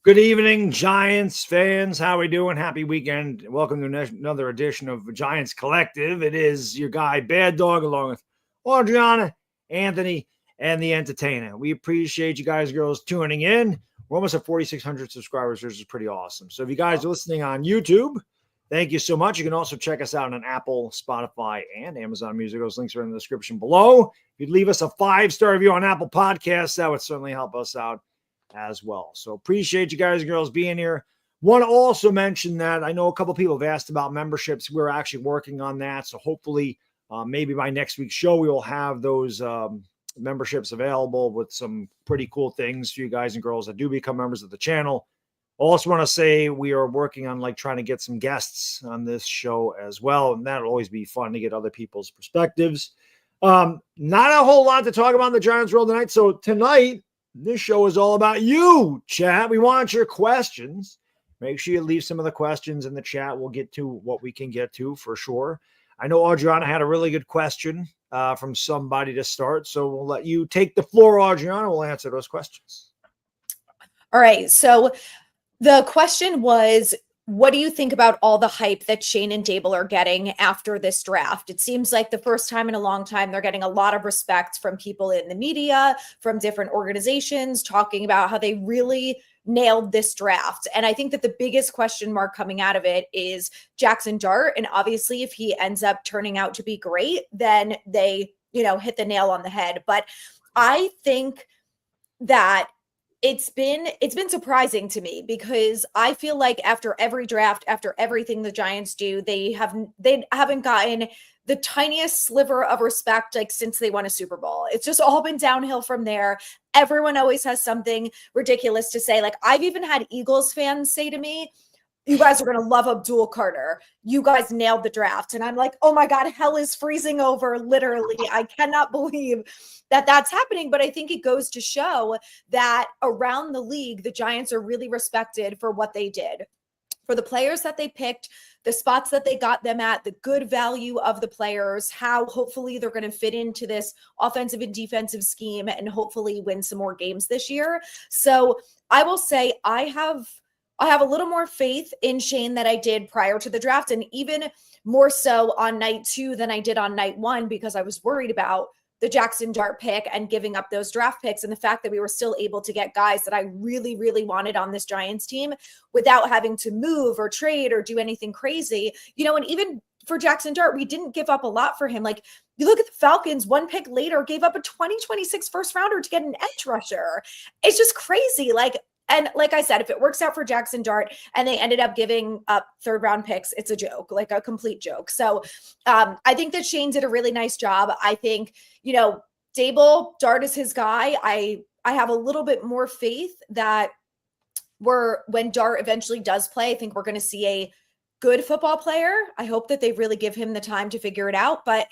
Good evening, Giants fans. How we doing? Happy weekend. Welcome to another edition of Giants Collective. It is your guy, Bad Dog, along with Adriana, Anthony, and the Entertainer. We appreciate you guys, girls, tuning in. We're almost at 4,600 subscribers, which is pretty awesome. So if you guys are listening on YouTube, thank you so much. You can also check us out on Apple, Spotify, and Amazon Music. Those links are in the description below. If you'd leave us a 5-star review on Apple Podcasts, that would certainly help us out as well. So appreciate you guys and girls being here. Want to also mention that I know a couple people have asked about memberships. We're actually working on that. So hopefully maybe by next week's show, we will have those memberships available with some pretty cool things for you guys and girls that do become members of the channel. Also want to say we are working on trying to get some guests on this show as well. And that'll always be fun to get other people's perspectives. Not a whole lot to talk about in the Giants world tonight. So tonight, this show is all about you, chat. We want your questions. Make sure you leave some of the questions in the chat. We'll get to what we can get to for sure. I know Adriana had a really good question from somebody to start. So we'll let you take the floor, Adriana. We'll answer those questions. All right. So the question was, what do you think about all the hype that Schoen and Daboll are getting after this draft? It seems like the first time in a long time, they're getting a lot of respect from people in the media, from different organizations, talking about how they really nailed this draft. And I think that the biggest question mark coming out of it is Jaxson Dart. And obviously, if he ends up turning out to be great, then they, hit the nail on the head. But I think that it's been surprising to me because I feel like after every draft, after everything the Giants do, they haven't gotten the tiniest sliver of respect since they won a Super Bowl. It's just all been downhill from there. Everyone always has something ridiculous to say. I've even had Eagles fans say to me, "You guys are going to love Abdul Carter. You guys nailed the draft." And I'm like, oh my God, hell is freezing over. Literally, I cannot believe that that's happening. But I think it goes to show that around the league, the Giants are really respected for what they did, for the players that they picked, the spots that they got them at, the good value of the players, how hopefully they're going to fit into this offensive and defensive scheme and hopefully win some more games this year. So I will say I have a little more faith in Schoen than I did prior to the draft, and even more so on night 2 than I did on night 1, because I was worried about the Jaxson Dart pick and giving up those draft picks, and the fact that we were still able to get guys that I really, really wanted on this Giants team without having to move or trade or do anything crazy. And even for Jaxson Dart, we didn't give up a lot for him. You look at the Falcons, 1 pick later, gave up a 2026 first rounder to get an edge rusher. It's just crazy. And like I said, if it works out for Jaxson Dart and they ended up giving up 3rd-round picks, it's a joke, a complete joke. So I think that Schoen did a really nice job. I think, Daboll, Dart is his guy. I have a little bit more faith that when Dart eventually does play, I think we're going to see a good football player. I hope that they really give him the time to figure it out. But,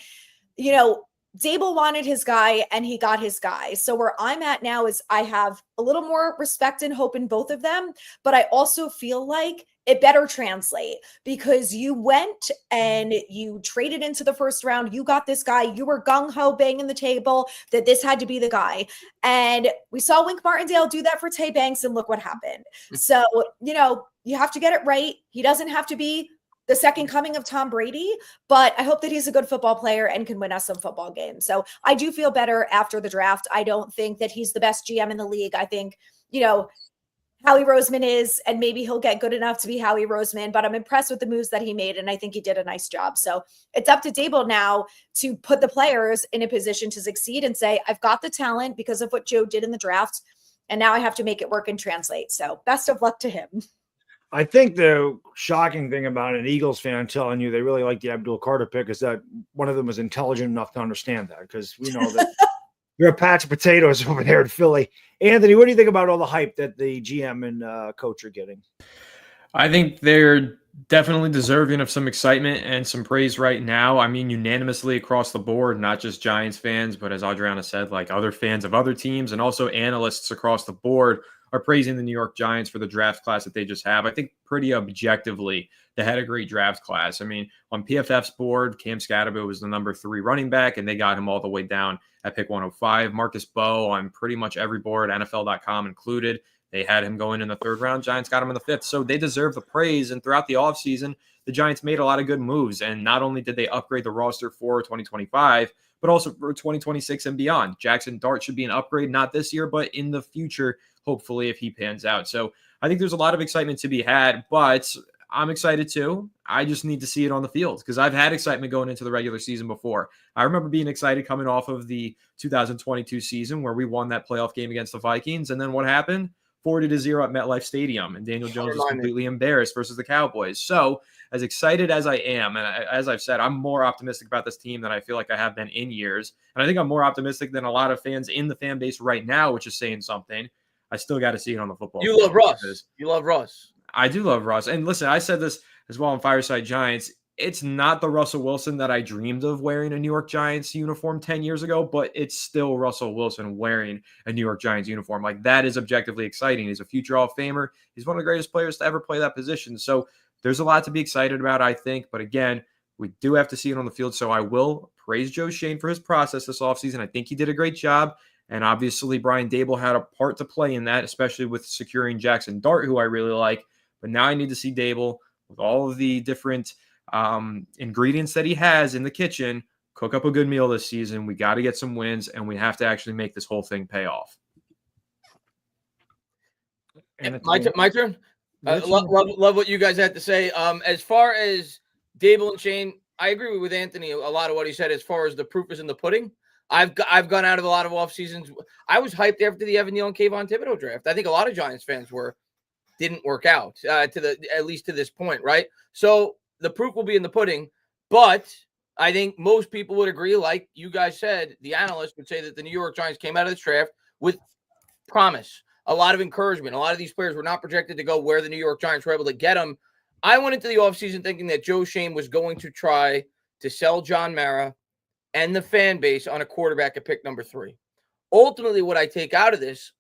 Daboll wanted his guy and he got his guy. So where I'm at now is I have a little more respect and hope in both of them, but I also feel like it better translate because you went and you traded into the first round. You got this guy. You were gung-ho banging the table that this had to be the guy. And we saw Wink Martindale do that for Tay Banks and look what happened. So, you have to get it right. He doesn't have to be the second coming of Tom Brady, but I hope that he's a good football player and can win us some football games. So I do feel better after the draft. I don't think that he's the best GM in the league. I think, Howie Roseman is, and maybe he'll get good enough to be Howie Roseman, but I'm impressed with the moves that he made, and I think he did a nice job. So it's up to Daboll now to put the players in a position to succeed and say, I've got the talent because of what Joe did in the draft, and now I have to make it work and translate. So best of luck to him. I think the shocking thing about an Eagles fan telling you they really like the Abdul Carter pick is that one of them was intelligent enough to understand that, because we know that you're a patch of potatoes over there in Philly. Anthony, what do you think about all the hype that the GM and coach are getting? I think they're definitely deserving of some excitement and some praise right now. I mean, unanimously across the board, not just Giants fans, but as Adriana said, other fans of other teams and also analysts across the board are praising the New York Giants for the draft class that they just have. I think pretty objectively, they had a great draft class. I mean, on PFF's board, Cam Scatterbo was the number 3 running back, and they got him all the way down at pick 105. Marcus Bowe on pretty much every board, NFL.com included. They had him going in the 3rd round. Giants got him in the 5th. So they deserve the praise. And throughout the offseason, the Giants made a lot of good moves. And not only did they upgrade the roster for 2025, but also for 2026 and beyond. Jaxson Dart should be an upgrade, not this year, but in the future, hopefully, if he pans out. So I think there's a lot of excitement to be had, but I'm excited too. I just need to see it on the field because I've had excitement going into the regular season before. I remember being excited coming off of the 2022 season where we won that playoff game against the Vikings. And then what happened? 40-0 at MetLife Stadium. And Daniel Jones was completely embarrassed versus the Cowboys. So as excited as I am, and as I've said, I'm more optimistic about this team than I feel like I have been in years. And I think I'm more optimistic than a lot of fans in the fan base right now, which is saying something. I still got to see it on the football field. You love Russ. You love Russ. I do love Russ. And listen, I said this as well on Fireside Giants. It's not the Russell Wilson that I dreamed of wearing a New York Giants uniform 10 years ago, but it's still Russell Wilson wearing a New York Giants uniform. Like, that is objectively exciting. He's a future Hall of Famer. He's one of the greatest players to ever play that position. So there's a lot to be excited about, I think. But again, we do have to see it on the field. So I will praise Joe Schoen for his process this offseason. I think he did a great job. And obviously, Brian Daboll had a part to play in that, especially with securing Jaxson Dart, who I really like. But now I need to see Daboll with all of the different ingredients that he has in the kitchen, cook up a good meal this season. We got to get some wins, and we have to actually make this whole thing pay off. My turn. Love what you guys had to say. As far as Daboll and Schoen, I agree with Anthony a lot of what he said. As far as the proof is in the pudding, I've gone out of a lot of off seasons. I was hyped after the Evan Neal and Kayvon Thibodeau draft. I think a lot of Giants fans were. Didn't work out at least to this point, right? So the proof will be in the pudding, but I think most people would agree, like you guys said, the analysts would say that the New York Giants came out of this draft with promise, a lot of encouragement. A lot of these players were not projected to go where the New York Giants were able to get them. I went into the offseason thinking that Joe Schoen was going to try to sell John Mara and the fan base on a quarterback at pick number 3. Ultimately, what I take out of this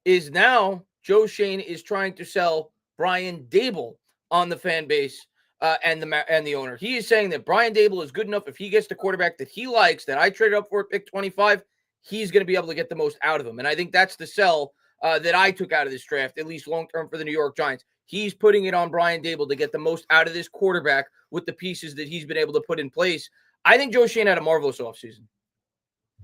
is now Joe Schoen is trying to sell Brian Daboll on the fan base and the owner. He is saying that Brian Daboll is good enough if he gets the quarterback that he likes, that I traded up for at pick 25, he's going to be able to get the most out of him. And I think that's the sell that I took out of this draft, at least long-term for the New York Giants. He's putting it on Brian Daboll to get the most out of this quarterback with the pieces that he's been able to put in place. I think Joe Schoen had a marvelous offseason.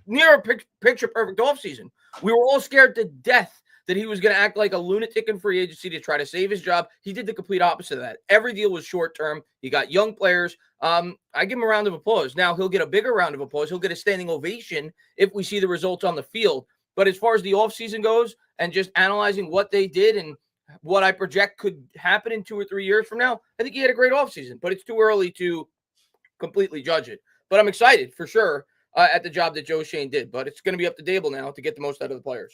Near a picture-perfect offseason. We were all scared to death that he was going to act like a lunatic in free agency to try to save his job. He did the complete opposite of that. Every deal was short-term. He got young players. I give him a round of applause. Now, he'll get a bigger round of applause. He'll get a standing ovation if we see the results on the field. But as far as the offseason goes and just analyzing what they did and what I project could happen in 2 or 3 years from now, I think he had a great offseason. But it's too early to completely judge it. But I'm excited, for sure, at the job that Joe Schoen did. But it's going to be up to Daboll now to get the most out of the players.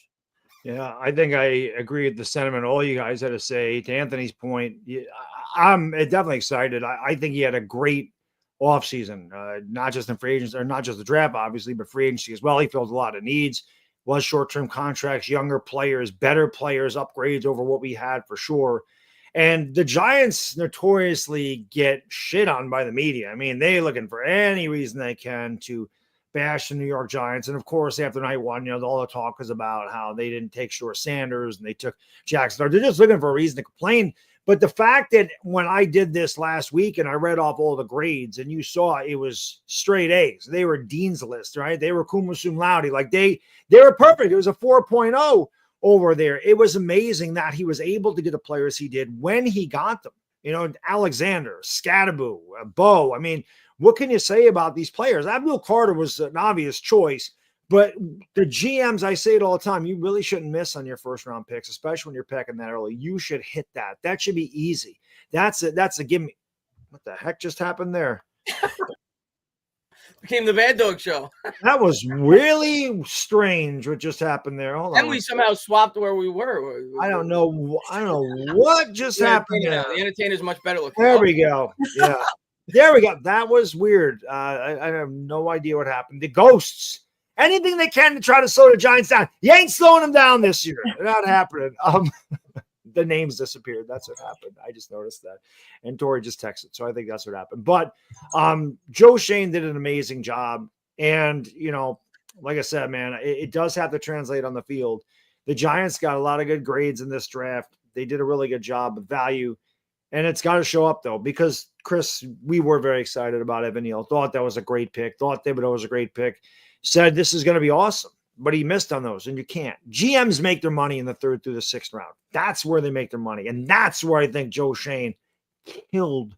Yeah, I think I agree with the sentiment all you guys had to say. To Anthony's point, I'm definitely excited. I think he had a great offseason, not just in free agents, or not just the draft, obviously, but free agency as well. He filled a lot of needs, was short-term contracts, younger players, better players, upgrades over what we had for sure. And the Giants notoriously get shit on by the media. I mean, they're looking for any reason they can to bash the New York Giants. And of course, after night one, all the talk was about how they didn't take Shore Sanders and they took Jaxson. They're just looking for a reason to complain. But the fact that when I did this last week and I read off all the grades and you saw it was straight A's, they were Dean's List, right? They were cum laude. Like they were perfect. It was a 4.0 over there. It was amazing that he was able to get the players he did when he got them. Alexander, Scadaboo, Bo. I mean, what can you say about these players? Abdul Carter was an obvious choice, but the GMs, I say it all the time, you really shouldn't miss on your first round picks, especially when you're picking that early. You should hit that. That should be easy. That's it. That's a give me. What the heck just happened there? Became the Bad Dog Show. That was really strange what just happened there. Hold on. And we somehow swapped where we were. I don't know what just happened there. The entertainer's much better looking. There we go. Yeah. There we go. That was weird. I have no idea what happened. The ghosts. Anything they can to try to slow the Giants down. You ain't slowing them down this year. They're not happening. The names disappeared. That's what happened. I just noticed that. And Tori just texted. So I think that's what happened. But Joe Schoen did an amazing job. And, like I said, man, it does have to translate on the field. the Giants got a lot of good grades in this draft. They did a really good job of value. And it's got to show up, though, because, Chris, we were very excited about Evan Neal. Thought that was a great pick. Thought Thibodeau was a great pick. Said this is going to be awesome. But he missed on those, and you can't. GMs make their money in the 3rd through the 6th round. That's where they make their money. And that's where I think Joe Schoen killed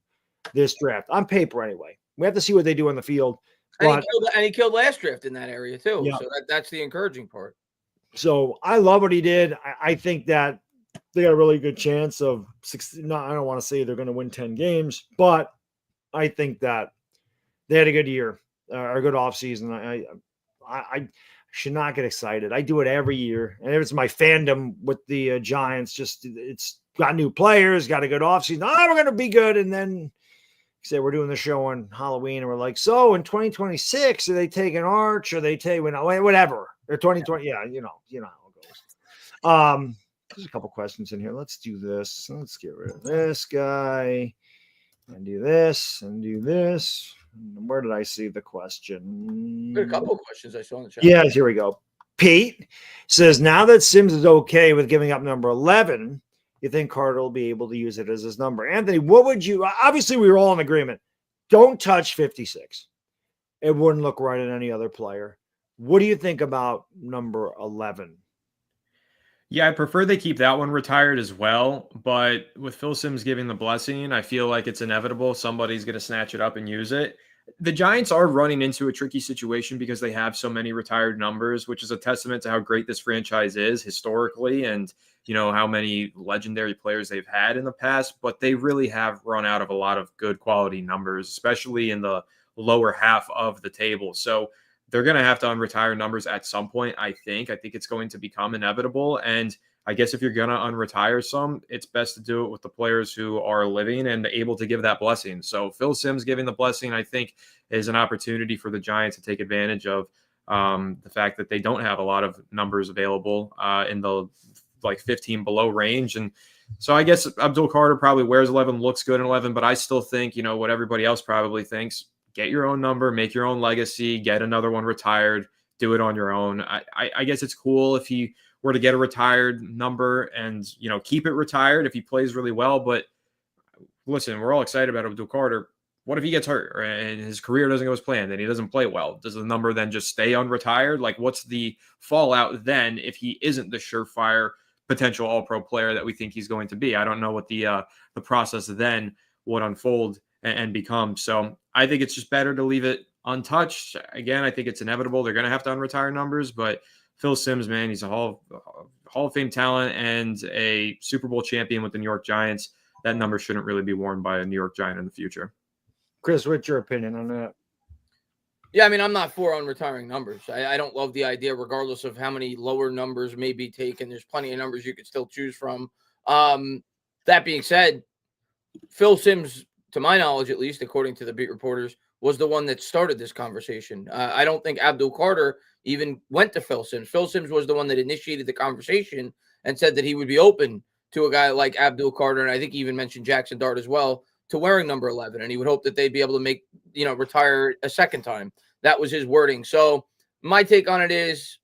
this draft. On paper, anyway. We have to see what they do on the field. And he killed last draft in that area, too. Yeah. So that's the encouraging part. So I love what he did. I think that they got a really good chance of I don't want to say they're going to win 10 games, but I think that they had a good year, a good offseason. I should not get excited. I do it every year. And it's my fandom with the Giants. Just it's got new players, got a good offseason. Oh, we're going to be good. And then say we're doing the show on Halloween and we're like, so in 2026, are they taking Arch? Or they take whatever? Or 2020. Yeah, you know how it goes. There's a couple questions in here. Let's do this. Let's get rid of this guy and do this and do this. Where did I see the question? Got a couple of questions I saw in the chat. Yeah, here we go. Pete says, now that Sims is okay with giving up number 11, you think Carter will be able to use it as his number? Anthony, what would you – obviously, we were all in agreement. Don't touch 56. It wouldn't look right on any other player. What do you think about number 11? Yeah, I prefer they keep that one retired as well. But with Phil Simms giving the blessing, I feel like it's inevitable. Somebody's going to snatch it up and use it. The Giants are running into a tricky situation because they have so many retired numbers, which is a testament to how great this franchise is historically and, you know, how many legendary players they've had in the past. But they really have run out of a lot of good quality numbers, especially in the lower half of the table. So they're going to have to unretire numbers at some point, I think. I think it's going to become inevitable. And I guess if you're going to unretire some, it's best to do it with the players who are living and able to give that blessing. So Phil Simms giving the blessing, I think, is an opportunity for the Giants to take advantage of the fact that they don't have a lot of numbers available in the 15 below range. And so I guess Abdul Carter probably wears 11, looks good in 11, but I still think, you know, what everybody else probably thinks, get your own number, make your own legacy, get another one retired, do it on your own. I guess it's cool if he were to get a retired number and, you know, keep it retired if he plays really well. But listen, we're all excited about Abdul Carter. What if he gets hurt and his career doesn't go as planned and he doesn't play well? Does the number then just stay unretired? Like, what's the fallout then if he isn't the surefire potential all-pro player that we think he's going to be? I don't know what the process then would unfold and become. So I think it's just better to leave it untouched. Again, I think it's inevitable. They're going to have to unretire numbers, but Phil Simms, man, he's a Hall of Fame talent and a Super Bowl champion with the New York Giants. That number shouldn't really be worn by a New York Giant in the future. Chris, what's your opinion on that? Yeah, I mean, I'm not for unretiring numbers. I don't love the idea, regardless of how many lower numbers may be taken. There's plenty of numbers you could still choose from. That being said, Phil Simms, to my knowledge, at least, according to the beat reporters, was the one that started this conversation. I don't think Abdul Carter even went to Phil Simms. Phil Simms was the one that initiated the conversation and said that he would be open to a guy like Abdul Carter, and I think he even mentioned Jaxson Dart as well, to wearing number 11, and he would hope that they'd be able to retire a second time. That was his wording. So my take on it is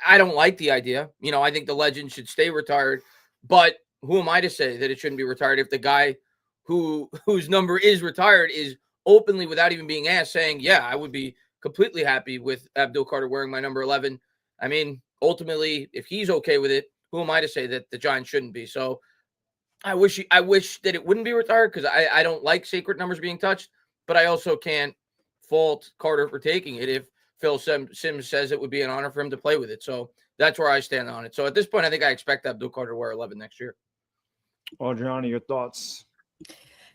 I don't like the idea. You know, I think the legend should stay retired, but who am I to say that it shouldn't be retired if the guy whose number is retired is openly, without even being asked, saying, yeah, I would be completely happy with Abdul Carter wearing my number 11. I mean, ultimately, if he's okay with it, who am I to say that the Giants shouldn't be? So I wish that it wouldn't be retired because I don't like sacred numbers being touched, but I also can't fault Carter for taking it if Phil Simms says it would be an honor for him to play with it. So that's where I stand on it. So at this point, I think I expect Abdul Carter to wear 11 next year. Ojulari, your thoughts?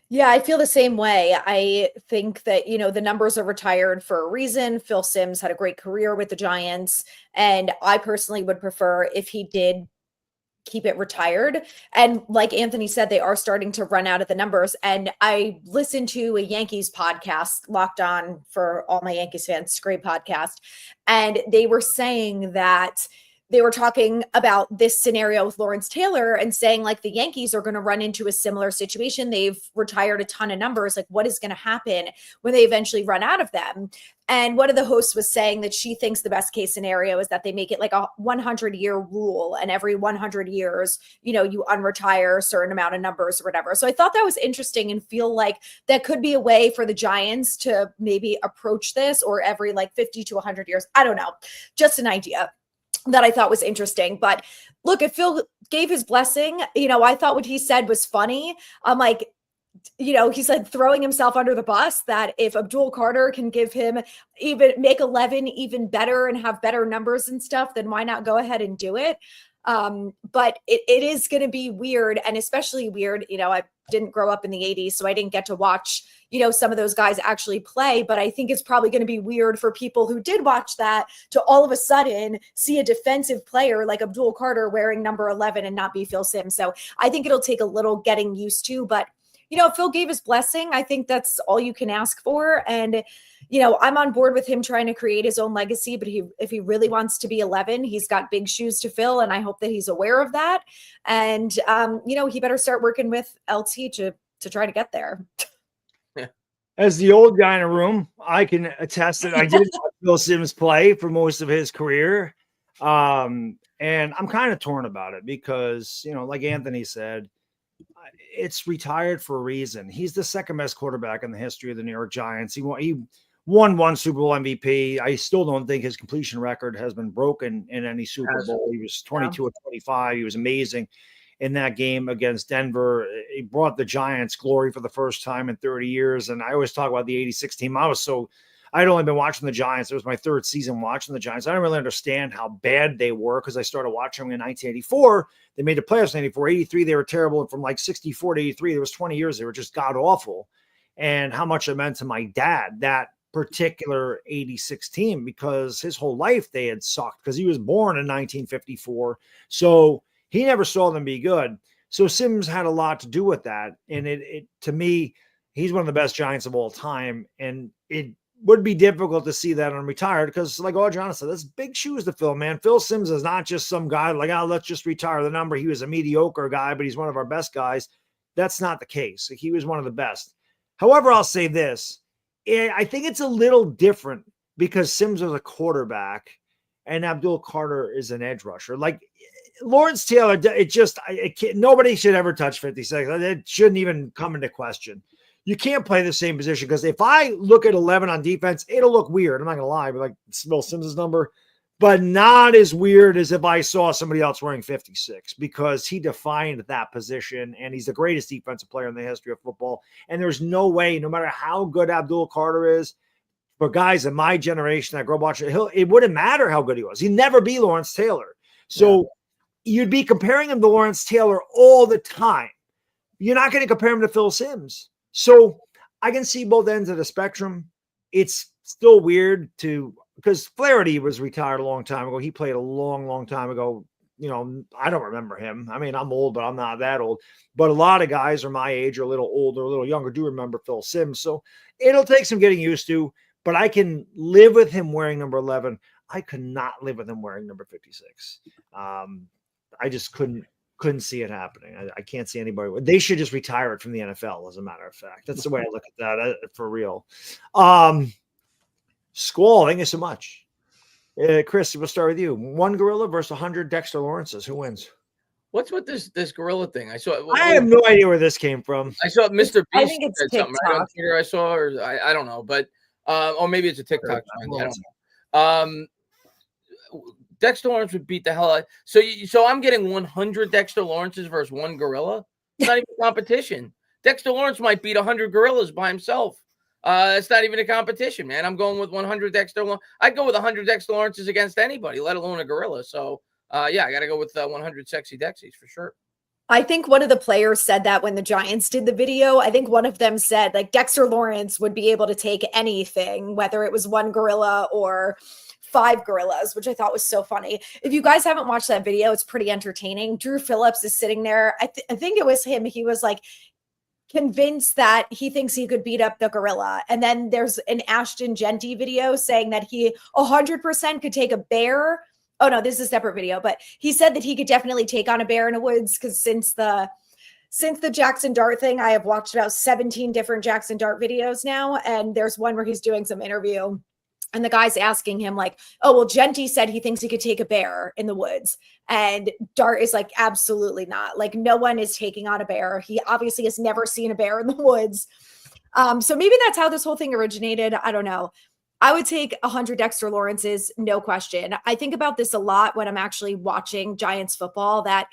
Yeah, I feel the same way. I think that, the numbers are retired for a reason. Phil Simms had a great career with the Giants, and I personally would prefer if he did keep it retired. And like Anthony said, they are starting to run out of the numbers. And I listened to a Yankees podcast, Locked On, for all my Yankees fans, great podcast. And they were saying that they were talking about this scenario with Lawrence Taylor and saying like the Yankees are going to run into a similar situation. They've retired a ton of numbers. Like what is going to happen when they eventually run out of them? And one of the hosts was saying that she thinks the best case scenario is that they make it like a 100-year rule. And every 100 years, you know, you unretire a certain amount of numbers or whatever. So I thought that was interesting and feel like that could be a way for the Giants to maybe approach this, or every like 50 to 100 years. I don't know. Just an idea that I thought was interesting. But look, if Phil gave his blessing, you know, I thought what he said was funny. I'm like, you know, he said throwing himself under the bus, that if Abdul Carter can give him even make 11 even better and have better numbers and stuff, then why not go ahead and do it? But it is going to be weird, and especially weird. You know, I didn't grow up in the 80s, so I didn't get to watch, you know, some of those guys actually play, but I think it's probably going to be weird for people who did watch that to all of a sudden see a defensive player like Abdul Carter wearing number 11 and not be Phil Simms. So I think it'll take a little getting used to, but you know, Phil gave his blessing. I think that's all you can ask for. And, you know, I'm on board with him trying to create his own legacy, but if he really wants to be 11, he's got big shoes to fill. And I hope that he's aware of that. And, you know, he better start working with LT to try to get there. As the old guy in a room, I can attest that I did watch Phil Simms play for most of his career. And I'm kind of torn about it because, you know, like Anthony said, it's retired for a reason. He's the second best quarterback in the history of the New York Giants. He won one Super Bowl MVP. I still don't think his completion record has been broken in any Super Bowl. He was 22 of 25. He was amazing in that game against Denver. He brought the Giants glory for the first time in 30 years. And I always talk about the 86 team. I'd only been watching the Giants. It was my third season watching the Giants. I didn't really understand how bad they were because I started watching them in 1984. They made the playoffs in 84. 83, they were terrible. And from like 64 to 83, there was 20 years. They were just god awful. And how much it meant to my dad, that particular 86 team, because his whole life they had sucked because he was born in 1954. So he never saw them be good. So Simms had a lot to do with that. And it to me, he's one of the best Giants of all time. And it would be difficult to see that unretired because, like Ojulari said, that's big shoes to fill, man. Phil Simms is not just some guy like, oh, let's just retire the number. He was a mediocre guy, but he's one of our best guys. That's not the case. He was one of the best. However, I'll say this. I think it's a little different because Simms was a quarterback and Abdul Carter is an edge rusher. Like Lawrence Taylor, nobody should ever touch 50 seconds. It shouldn't even come into question. You can't play the same position because if I look at 11 on defense, it'll look weird. I'm not going to lie, but like Phil Simms' number, but not as weird as if I saw somebody else wearing 56 because he defined that position and he's the greatest defensive player in the history of football. And there's no way, no matter how good Abdul Carter is, for guys in my generation that grew up watching, it wouldn't matter how good he was. He'd never be Lawrence Taylor. So you'd be comparing him to Lawrence Taylor all the time. You're not going to compare him to Phil Simms. So I can see both ends of the spectrum. It's still weird because Flaherty was retired a long time ago. He played a long, long time ago. You know, I don't remember him. I mean, I'm old, but I'm not that old. But a lot of guys are my age or a little older, a little younger, do remember Phil Simms. So it'll take some getting used to, but I can live with him wearing number 11. I could not live with him wearing number 56. I just couldn't see it happening. I can't see anybody. They should just retire it from the NFL, as a matter of fact. That's the way I look at that for real. Squall, thank you so much. Chris, we'll start with you. 1 gorilla versus 100 Dexter Lawrences. Who wins? What's with this gorilla thing? I have no idea where this came from. I saw Mr. Beast. I think it's said something right on Twitter. I saw, or I don't know, but or maybe it's a TikTok trend. I don't know. Dexter Lawrence would beat the hell out. So I'm getting 100 Dexter Lawrences versus 1 gorilla. It's not even a competition. Dexter Lawrence might beat 100 gorillas by himself. It's not even a competition, man. I'm going with 100 Dexter Lawrence. I'd go with 100 Dexter Lawrences against anybody, let alone a gorilla. So, I got to go with 100 sexy Dexies for sure. I think one of the players said that when the Giants did the video. I think one of them said, like, Dexter Lawrence would be able to take anything, whether it was 1 gorilla or 5 gorillas, which I thought was so funny. If you guys haven't watched that video, it's pretty entertaining. Drew Phillips is sitting there. I think it was him. He was like convinced that he thinks he could beat up the gorilla. And then there's an Ashton Genty video saying that he 100% could take a bear Oh no, this is a separate video, but he said that he could definitely take on a bear in the woods because since the Jaxson Dart thing, I have watched about 17 different Jaxson Dart videos now. And there's one where he's doing some interview and the guy's asking him like, oh, well, Genty said he thinks he could take a bear in the woods. And Dart is like, absolutely not. Like no one is taking on a bear. He obviously has never seen a bear in the woods. So maybe that's how this whole thing originated. I don't know. I would take 100 Dexter Lawrences, no question. I think about this a lot when I'm actually watching Giants football, that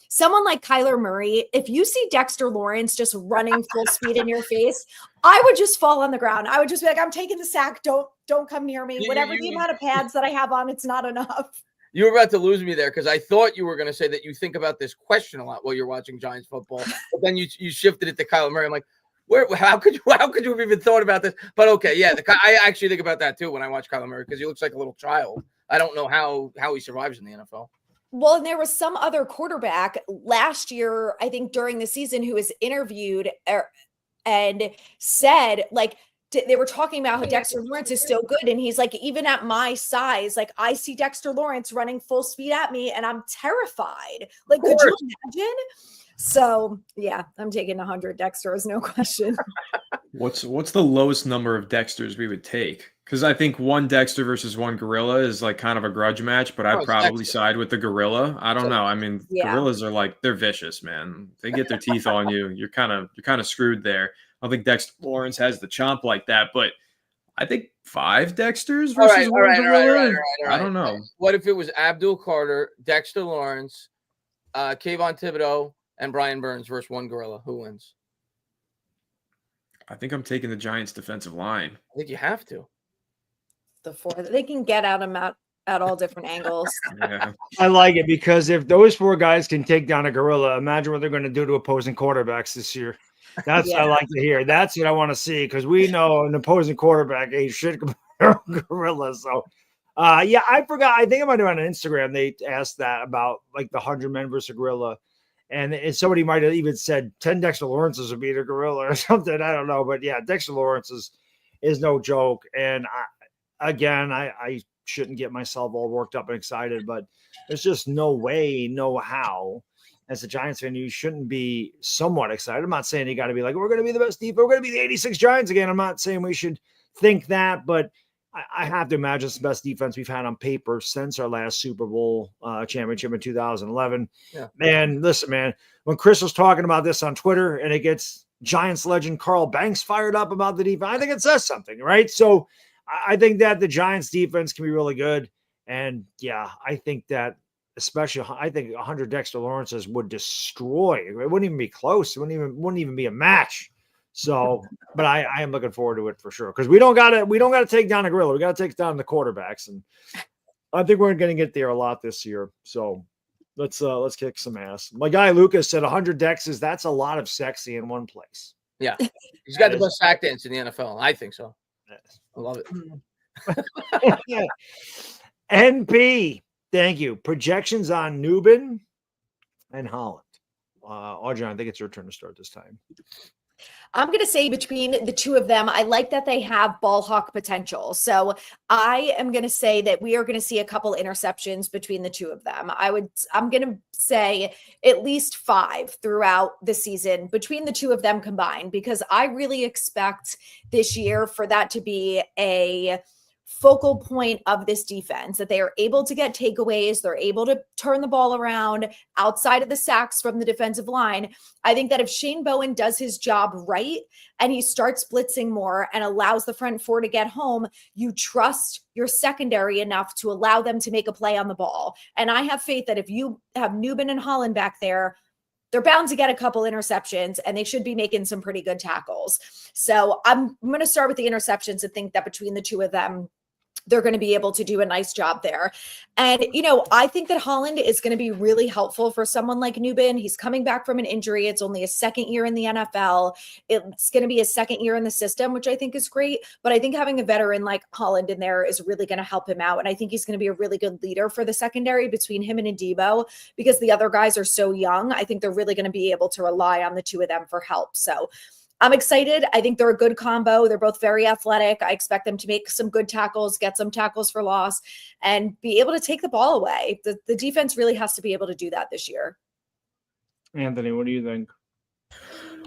someone like Kyler Murray, if you see Dexter Lawrence just running full speed in your face, I would just fall on the ground. I would just be like, I'm taking the sack. Don't come near me. Whatever the amount of pads that I have on, it's not enough. You were about to lose me there because I thought you were going to say that you think about this question a lot while you're watching Giants football, but then you shifted it to Kyler Murray. I'm like, how could you have even thought about this? But okay, yeah, I actually think about that too when I watch Kyler Murray because he looks like a little child. I don't know how he survives in the NFL. Well, and there was some other quarterback last year, I think during the season, who was interviewed and said, like, they were talking about how Dexter Lawrence is so good. And he's like, even at my size, like, I see Dexter Lawrence running full speed at me and I'm terrified. Like, could you imagine? So, yeah, I'm taking 100 Dexters, no question. What's the lowest number of Dexters we would take? Because I think one Dexter versus one gorilla is like kind of a grudge match, but I'd probably side with the gorilla. I don't know. I mean, gorillas are like, they're vicious, man. They get their teeth on you. You're kind of screwed there. I don't think Dexter Lawrence has the chomp like that, but I think 5 Dexters versus one gorilla. I don't know. What if it was Abdul Carter, Dexter Lawrence, Kayvon Thibodeau, and Brian Burns versus one gorilla? Who wins? I think I'm taking the Giants defensive line. I think you have to. The 4 they can get at them at all different angles. Yeah. I like it because if those 4 guys can take down a gorilla, imagine what they're going to do to opposing quarterbacks this year. That's what I like to hear. That's what I want to see because we know an opposing quarterback ain't shit gorilla. So, yeah, I forgot. I think I might have on Instagram. They asked that about like the 100 men versus gorilla. And somebody might have even said 10 Dexter Lawrences would beat a gorilla or something. I don't know. But yeah, Dexter Lawrence is no joke. And I shouldn't get myself all worked up and excited, but there's just no way, no how. As a Giants fan, you shouldn't be somewhat excited. I'm not saying you got to be like, we're going to be the best defense. We're going to be the 86 Giants again. I'm not saying we should think that, but I have to imagine it's the best defense we've had on paper since our last Super Bowl championship in 2011. Yeah. Man, listen, man, when Chris was talking about this on Twitter and it gets Giants legend Carl Banks fired up about the defense, I think it says something, right? So I think that the Giants defense can be really good. And yeah, I think that especially, I think 100 Dexter Lawrences would destroy. It wouldn't even be close. It wouldn't even be a match. So, but I am looking forward to it for sure. Cause we don't got to take down a gorilla. We got to take down the quarterbacks. And I think we're going to get there a lot this year. So let's kick some ass. My guy, Lucas, said 100 Dexes. That's a lot of sexy in one place. Yeah. He's got the best sack dance in the NFL. I think so. I love it. Yeah. NP. Thank you. Projections on Nubin and Holland. Audrey, I think it's your turn to start this time. I'm going to say between the 2 of them, I like that they have ball hawk potential. So I am going to say that we are going to see a couple interceptions between the 2 of them. I'm going to say at least 5 throughout the season between the 2 of them combined, because I really expect this year for that to be a focal point of this defense, that they are able to get takeaways. They're able to turn the ball around outside of the sacks from the defensive line. I think that if Shane Bowen does his job right and he starts blitzing more and allows the front 4 to get home, you trust your secondary enough to allow them to make a play on the ball. And I have faith that if you have Nubin and Holland back there, they're bound to get a couple interceptions and they should be making some pretty good tackles. So I'm going to start with the interceptions and think that between the 2 of them, they're going to be able to do a nice job there. And, I think that Holland is going to be really helpful for someone like Nubin. He's coming back from an injury. It's only his 2nd year in the NFL. It's going to be his 2nd year in the system, which I think is great. But I think having a veteran like Holland in there is really going to help him out. And I think he's going to be a really good leader for the secondary between him and Debo, because the other guys are so young. I think they're really going to be able to rely on the 2 of them for help. So I'm excited. I think they're a good combo. They're both very athletic. I expect them to make some good tackles, get some tackles for loss, and be able to take the ball away. The defense really has to be able to do that this year. Anthony, what do you think?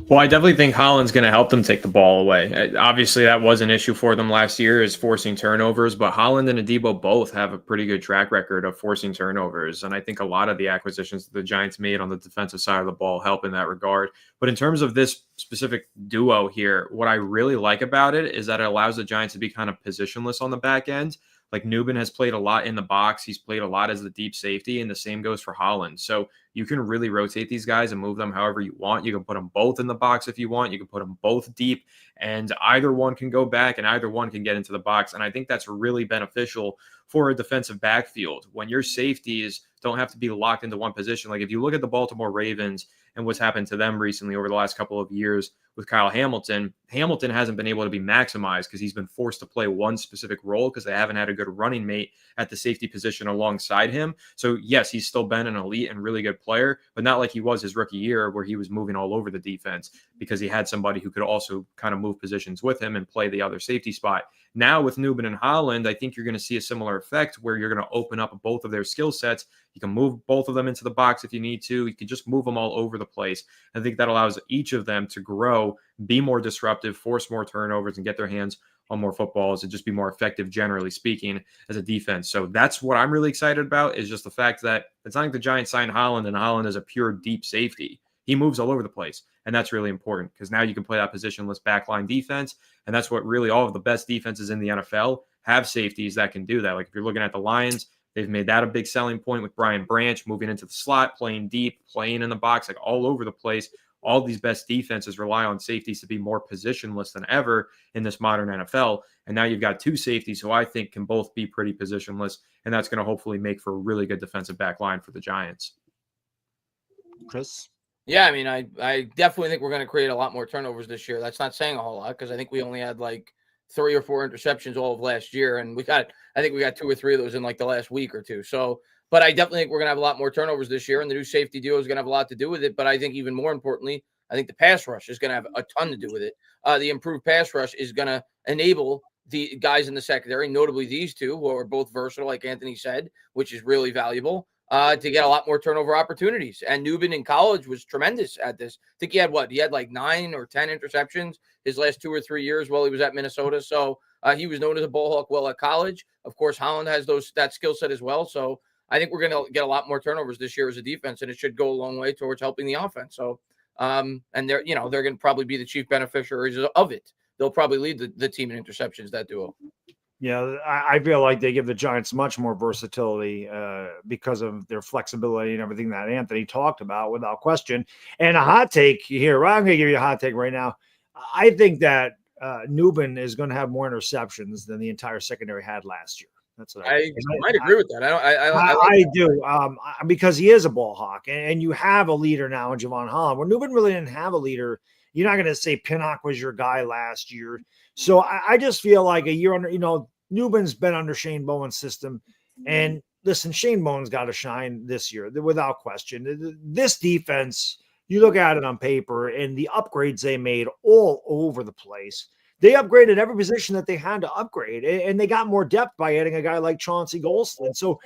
Well, I definitely think Holland's going to help them take the ball away. Obviously, that was an issue for them last year, is forcing turnovers, but Holland and Daboll both have a pretty good track record of forcing turnovers. And I think a lot of the acquisitions that the Giants made on the defensive side of the ball help in that regard. But in terms of this specific duo here, what I really like about it is that it allows the Giants to be kind of positionless on the back end. Like Nubin has played a lot in the box. He's played a lot as the deep safety, and the same goes for Holland. So you can really rotate these guys and move them however you want. You can put them both in the box if you want. You can put them both deep, and either one can go back and either one can get into the box. And I think that's really beneficial for a defensive backfield when your safeties don't have to be locked into one position. Like if you look at the Baltimore Ravens and what's happened to them recently over the last couple of years with Kyle Hamilton, Hamilton hasn't been able to be maximized because he's been forced to play one specific role because they haven't had a good running mate at the safety position alongside him. So yes, he's still been an elite and really good player, but not like he was his rookie year where he was moving all over the defense because he had somebody who could also kind of move positions with him and play the other safety spot. Now with Nubin and Holland, I think you're going to see a similar effect where you're going to open up both of their skill sets. You can move both of them into the box if you need to. You can just move them all over the place. I think that allows each of them to grow, be more disruptive, force more turnovers, and get their hands on more footballs and just be more effective, generally speaking, as a defense. So that's what I'm really excited about, is just the fact that it's not like the Giants signed Holland and Holland is a pure deep safety. He moves all over the place, and that's really important because now you can play that positionless backline defense, and that's what really all of the best defenses in the NFL have, safeties that can do that. Like if you're looking at the Lions, they've made that a big selling point with Brian Branch moving into the slot, playing deep, playing in the box, like all over the place. All these best defenses rely on safeties to be more positionless than ever in this modern NFL. And now you've got two safeties who I think can both be pretty positionless, and that's going to hopefully make for a really good defensive back line for the Giants. Chris? Yeah, I mean, I definitely think we're going to create a lot more turnovers this year. That's not saying a whole lot because I think we only had like 3 or 4 interceptions all of last year, and I think we got 2 or 3 of those in like the last week or two. So, but I definitely think we're going to have a lot more turnovers this year, and the new safety deal is going to have a lot to do with it. But I think even more importantly, I think the pass rush is going to have a ton to do with it. The improved pass rush is going to enable the guys in the secondary, notably these two, who are both versatile, like Anthony said, which is really valuable, to get a lot more turnover opportunities. And Nubin in college was tremendous at this. I think he had He had like 9 or 10 interceptions his last 2 or 3 years while he was at Minnesota. So he was known as a ball hawk well at college. Of course, Holland has that skill set as well. So I think we're going to get a lot more turnovers this year as a defense, and it should go a long way towards helping the offense. So, and they're going to probably be the chief beneficiaries of it. They'll probably lead the team in interceptions, that duo. Yeah, I feel like they give the Giants much more versatility because of their flexibility and everything that Anthony talked about, without question. And a hot take here, I'm going to give you a hot take right now. I think that Nubin is going to have more interceptions than the entire secondary had last year. That's what I might agree with that. I do because he is a ball hawk, and you have a leader now in Jevon Holland. Where Nubin really didn't have a leader. You're not going to say Pinnock was your guy last year. So I just feel like a year under, Nubin's been under Shane Bowen's system. And listen, Shane Bowen's got to shine this year, without question. This defense, you look at it on paper and the upgrades they made all over the place. They upgraded every position that they had to upgrade, and they got more depth by adding a guy like Chauncey Golston. So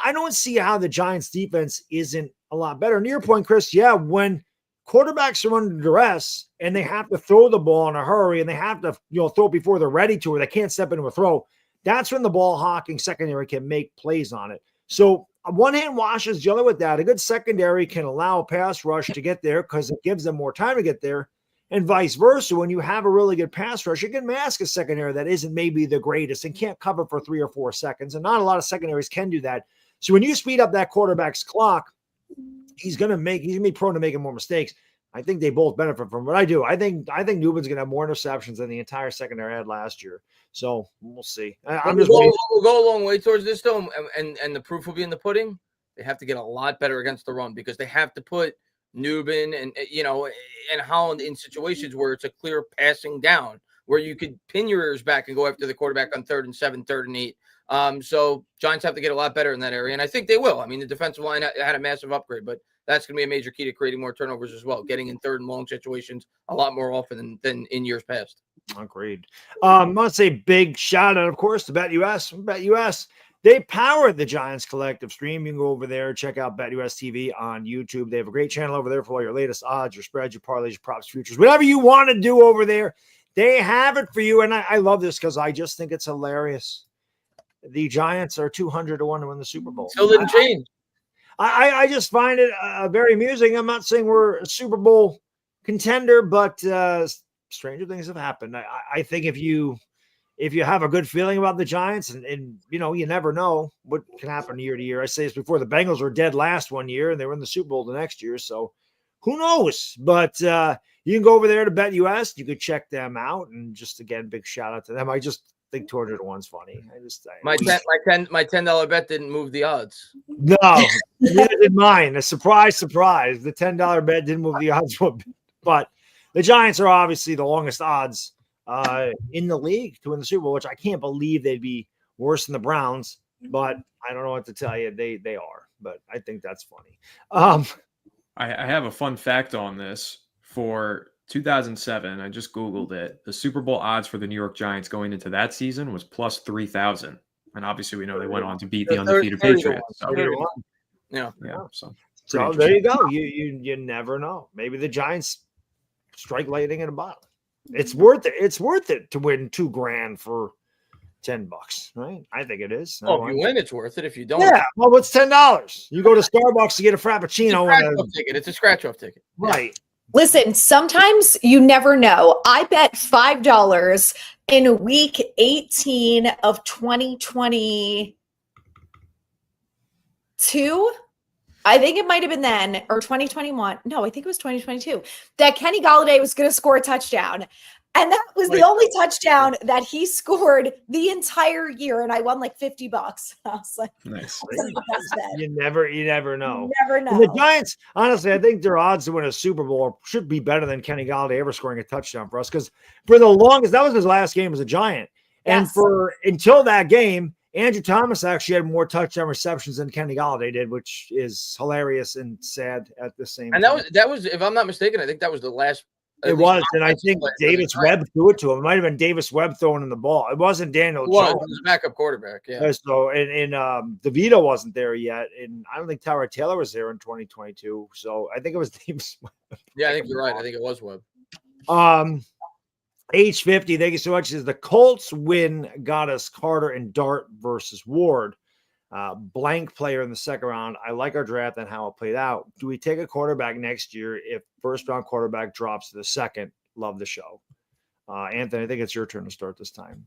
I don't see how the Giants defense isn't a lot better. And to your point, Chris, yeah, when quarterbacks are under duress and they have to throw the ball in a hurry and they have to, throw it before they're ready to, or they can't step into a throw, that's when the ball hawking secondary can make plays on it. So one hand washes the other with that. A good secondary can allow a pass rush to get there because it gives them more time to get there, and vice versa. When you have a really good pass rush, you can mask a secondary that isn't maybe the greatest and can't cover for 3 or 4 seconds. And not a lot of secondaries can do that. So when you speed up that quarterback's clock, he's going to be prone to making more mistakes. I think they both benefit from what I do. I think Nubin's going to have more interceptions than the entire secondary had last year. So we'll see. We'll go a long way towards this though, and the proof will be in the pudding. They have to get a lot better against the run because they have to put Nubin and Holland in situations where it's a clear passing down, where you could pin your ears back and go after the quarterback on 3rd and 7, 3rd and 8. So Giants have to get a lot better in that area, and I think they will. I mean, the defensive line had a massive upgrade, but that's going to be a major key to creating more turnovers as well, getting in third and long situations a lot more often than in years past. Agreed. I want to say big shout out, of course, to BetUS. BetUS, they power the Giants Collective stream. You can go over there, check out BetUS TV on YouTube. They have a great channel over there for all your latest odds, your spreads, your parlays, your props, futures, whatever you want to do over there. They have it for you. And I love this because I just think it's hilarious. The Giants are 200 to 1 to win the Super Bowl. Still didn't change. I just find it very amusing. I'm not saying we're a Super Bowl contender, but stranger things have happened. I think if you have a good feeling about the Giants, and you know, you never know what can happen year to year. I say this before, the Bengals were dead last one year and they were in the Super Bowl the next year. So who knows? But you can go over there to BetUS. You could check them out. And just again, big shout out to them. I just think 200 to 1's funny. My $10 bet didn't move the odds. No, neither did mine. A surprise. The $10 bet didn't move the odds, but the Giants are obviously the longest odds in the league to win the Super Bowl, which I can't believe they'd be worse than the Browns. But I don't know what to tell you. They are, but I think that's funny. I have a fun fact on this. For 2007, I just Googled it. The Super Bowl odds for the New York Giants going into that season was plus 3,000. And obviously we know they went on to beat the undefeated Patriots. So, yeah. So there you go. You never know. Maybe the Giants strike lightning in a bottle. It's worth it. It's worth it to win $2,000 for $10, right? I think it is. Oh, if you win, it's worth it. If you don't, yeah. Well, what's $10? You go to Starbucks to get a Frappuccino. It's a scratch-off ticket. Right. Listen, sometimes you never know. I bet $5 in week 18 of 2022. I think it might have been then, or 2021. No, I think it was 2022, that Kenny Golladay was going to score a touchdown. And that was the only touchdown that he scored the entire year. And I won like $50. I was like, nice. You never know. Never know. And the Giants, honestly, I think their odds to win a Super Bowl should be better than Kenny Golladay ever scoring a touchdown for us. Because for the longest, that was his last game as a Giant. And until that game, Andrew Thomas actually had more touchdown receptions than Kenny Golladay did, which is hilarious and sad at the same time. And that was, if I'm not mistaken, I think that was the last. It was, and I think Davis Webb threw it to him. It might have been Davis Webb throwing him the ball. It wasn't Daniel Jones. It was a backup quarterback, yeah. So, and DeVito wasn't there yet, and I don't think Tyrod Taylor was there in 2022. So I think it was Davis Webb. Yeah, I think you're right. I think it was Webb. Age 50, thank you so much. Is the Colts win got us Carter and Dart versus Ward. Blank player in the second round. I like our draft and how it played out. Do we take a quarterback next year if first round quarterback drops to the second? Love the show. Anthony, I think it's your turn to start this time.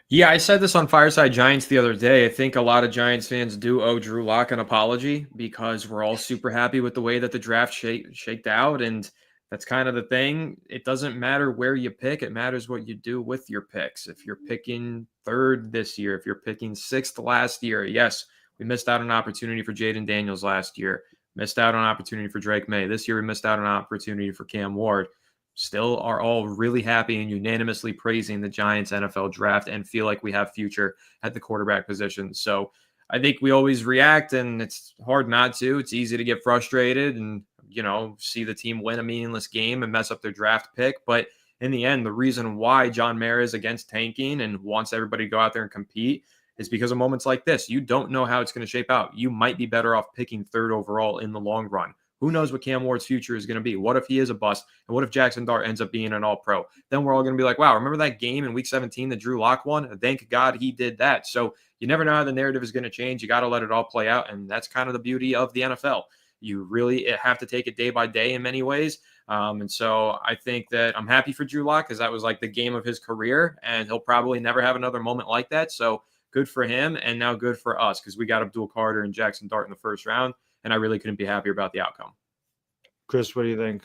Yeah, I said this on Fireside Giants the other day. I think a lot of Giants fans do owe Drew Lock an apology because we're all super happy with the way that the draft shaked out. And that's kind of the thing. It doesn't matter where you pick. It matters what you do with your picks. If you're picking third this year, if you're picking sixth last year, yes, we missed out on an opportunity for Jaden Daniels last year. Missed out on an opportunity for Drake May. This year, we missed out on an opportunity for Cam Ward. Still are all really happy and unanimously praising the Giants NFL draft and feel like we have future at the quarterback position. So I think we always react, and it's hard not to. It's easy to get frustrated and, see the team win a meaningless game and mess up their draft pick. But in the end, the reason why John Mara is against tanking and wants everybody to go out there and compete is because of moments like this. You don't know how it's going to shape out. You might be better off picking third overall in the long run. Who knows what Cam Ward's future is going to be? What if he is a bust? And what if Jaxson Dart ends up being an all-pro? Then we're all going to be like, wow, remember that game in week 17 that Drew Lock won? Thank God he did that. So you never know how the narrative is going to change. You got to let it all play out. And that's kind of the beauty of the NFL. You really have to take it day by day in many ways. And so I think that I'm happy for Drew Lock because that was like the game of his career. And he'll probably never have another moment like that. So good for him. And now good for us because we got Abdul Carter and Jaxson Dart in the first round. And I really couldn't be happier about the outcome. Chris, what do you think?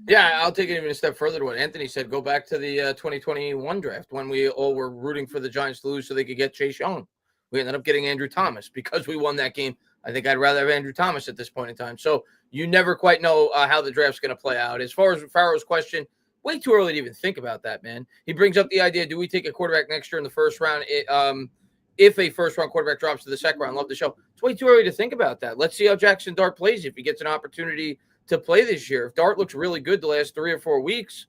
Yeah, I'll take it even a step further to what Anthony said. Go back to the 2021 draft when we all were rooting for the Giants to lose so they could get Chase Young. We ended up getting Andrew Thomas because we won that game. I think I'd rather have Andrew Thomas at this point in time. So you never quite know how the draft's going to play out. As far as Farrow's question, way too early to even think about that, man. He brings up the idea, do we take a quarterback next year in the first round? if a first-round quarterback drops to the second round. Love the show. It's way too early to think about that. Let's see how Jaxson Dart plays if he gets an opportunity to play this year. If Dart looks really good the last 3 or 4 weeks,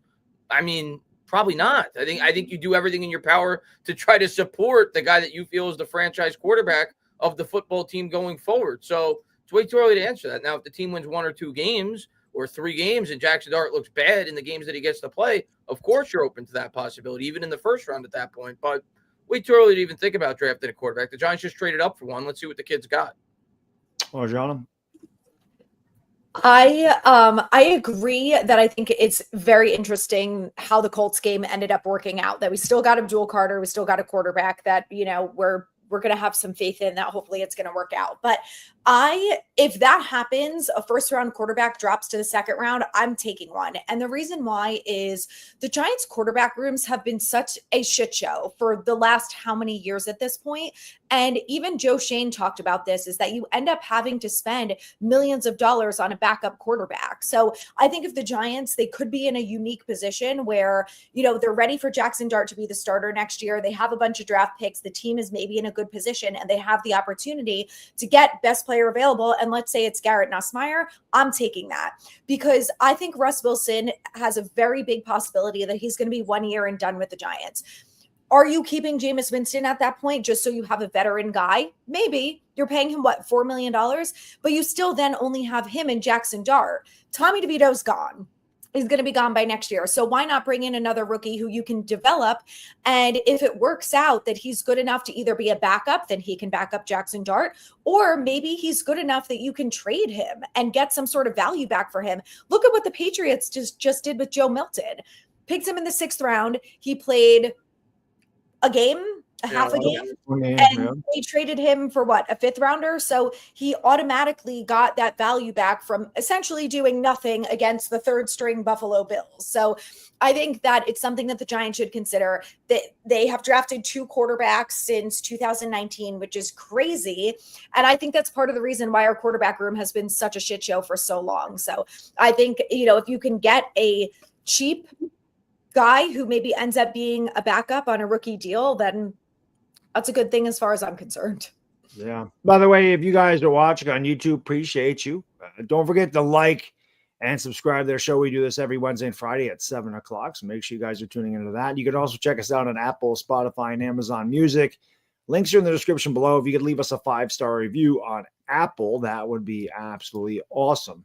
I mean, probably not. I think you do everything in your power to try to support the guy that you feel is the franchise quarterback of the football team going forward. So it's way too early to answer that. Now, if the team wins 1 or 2 games or 3 games and Jaxson Dart looks bad in the games that he gets to play, of course you're open to that possibility, even in the first round at that point. But way too early to even think about drafting a quarterback. The Giants just traded up for one. Let's see what the kid's got. Oh, John. I agree that I think it's very interesting how the Colts game ended up working out, that we still got Abdul Carter. We still got a quarterback that, we're going to have some faith in that. Hopefully it's going to work out. But if that happens, a first round quarterback drops to the second round, I'm taking one. And the reason why is the Giants quarterback rooms have been such a shit show for the last how many years at this point. And even Joe Schoen talked about this, is that you end up having to spend millions of dollars on a backup quarterback. So I think if the Giants, they could be in a unique position where, they're ready for Jaxson Dart to be the starter next year. They have a bunch of draft picks. The team is maybe in a good position and they have the opportunity to get best player available. And let's say it's Garrett Nussmeier. I'm taking that because I think Russ Wilson has a very big possibility that he's going to be 1 year and done with the Giants. Are you keeping Jameis Winston at that point just so you have a veteran guy? Maybe. You're paying him, $4 million? But you still then only have him and Jaxson Dart. Tommy DeVito's gone. He's going to be gone by next year. So why not bring in another rookie who you can develop? And if it works out that he's good enough to either be a backup, then he can back up Jaxson Dart, or maybe he's good enough that you can trade him and get some sort of value back for him. Look at what the Patriots just did with Joe Milton. Picked him in the 6th round. He played half a game, and they traded him for a 5th rounder. So he automatically got that value back from essentially doing nothing against the 3rd string Buffalo Bills. So I think that it's something that the Giants should consider. That they have drafted 2 quarterbacks since 2019, which is crazy. And I think that's part of the reason why our quarterback room has been such a shit show for so long. So I think, if you can get a cheap guy who maybe ends up being a backup on a rookie deal, then that's a good thing as far as I'm concerned. Yeah. By the way, if you guys are watching on YouTube, appreciate you. Don't forget to like and subscribe to their show. We do this every Wednesday and Friday at 7 o'clock. So make sure you guys are tuning into that. You can also check us out on Apple, Spotify, and Amazon Music. Links are in the description below. If you could leave us a 5-star review on Apple, that would be absolutely awesome.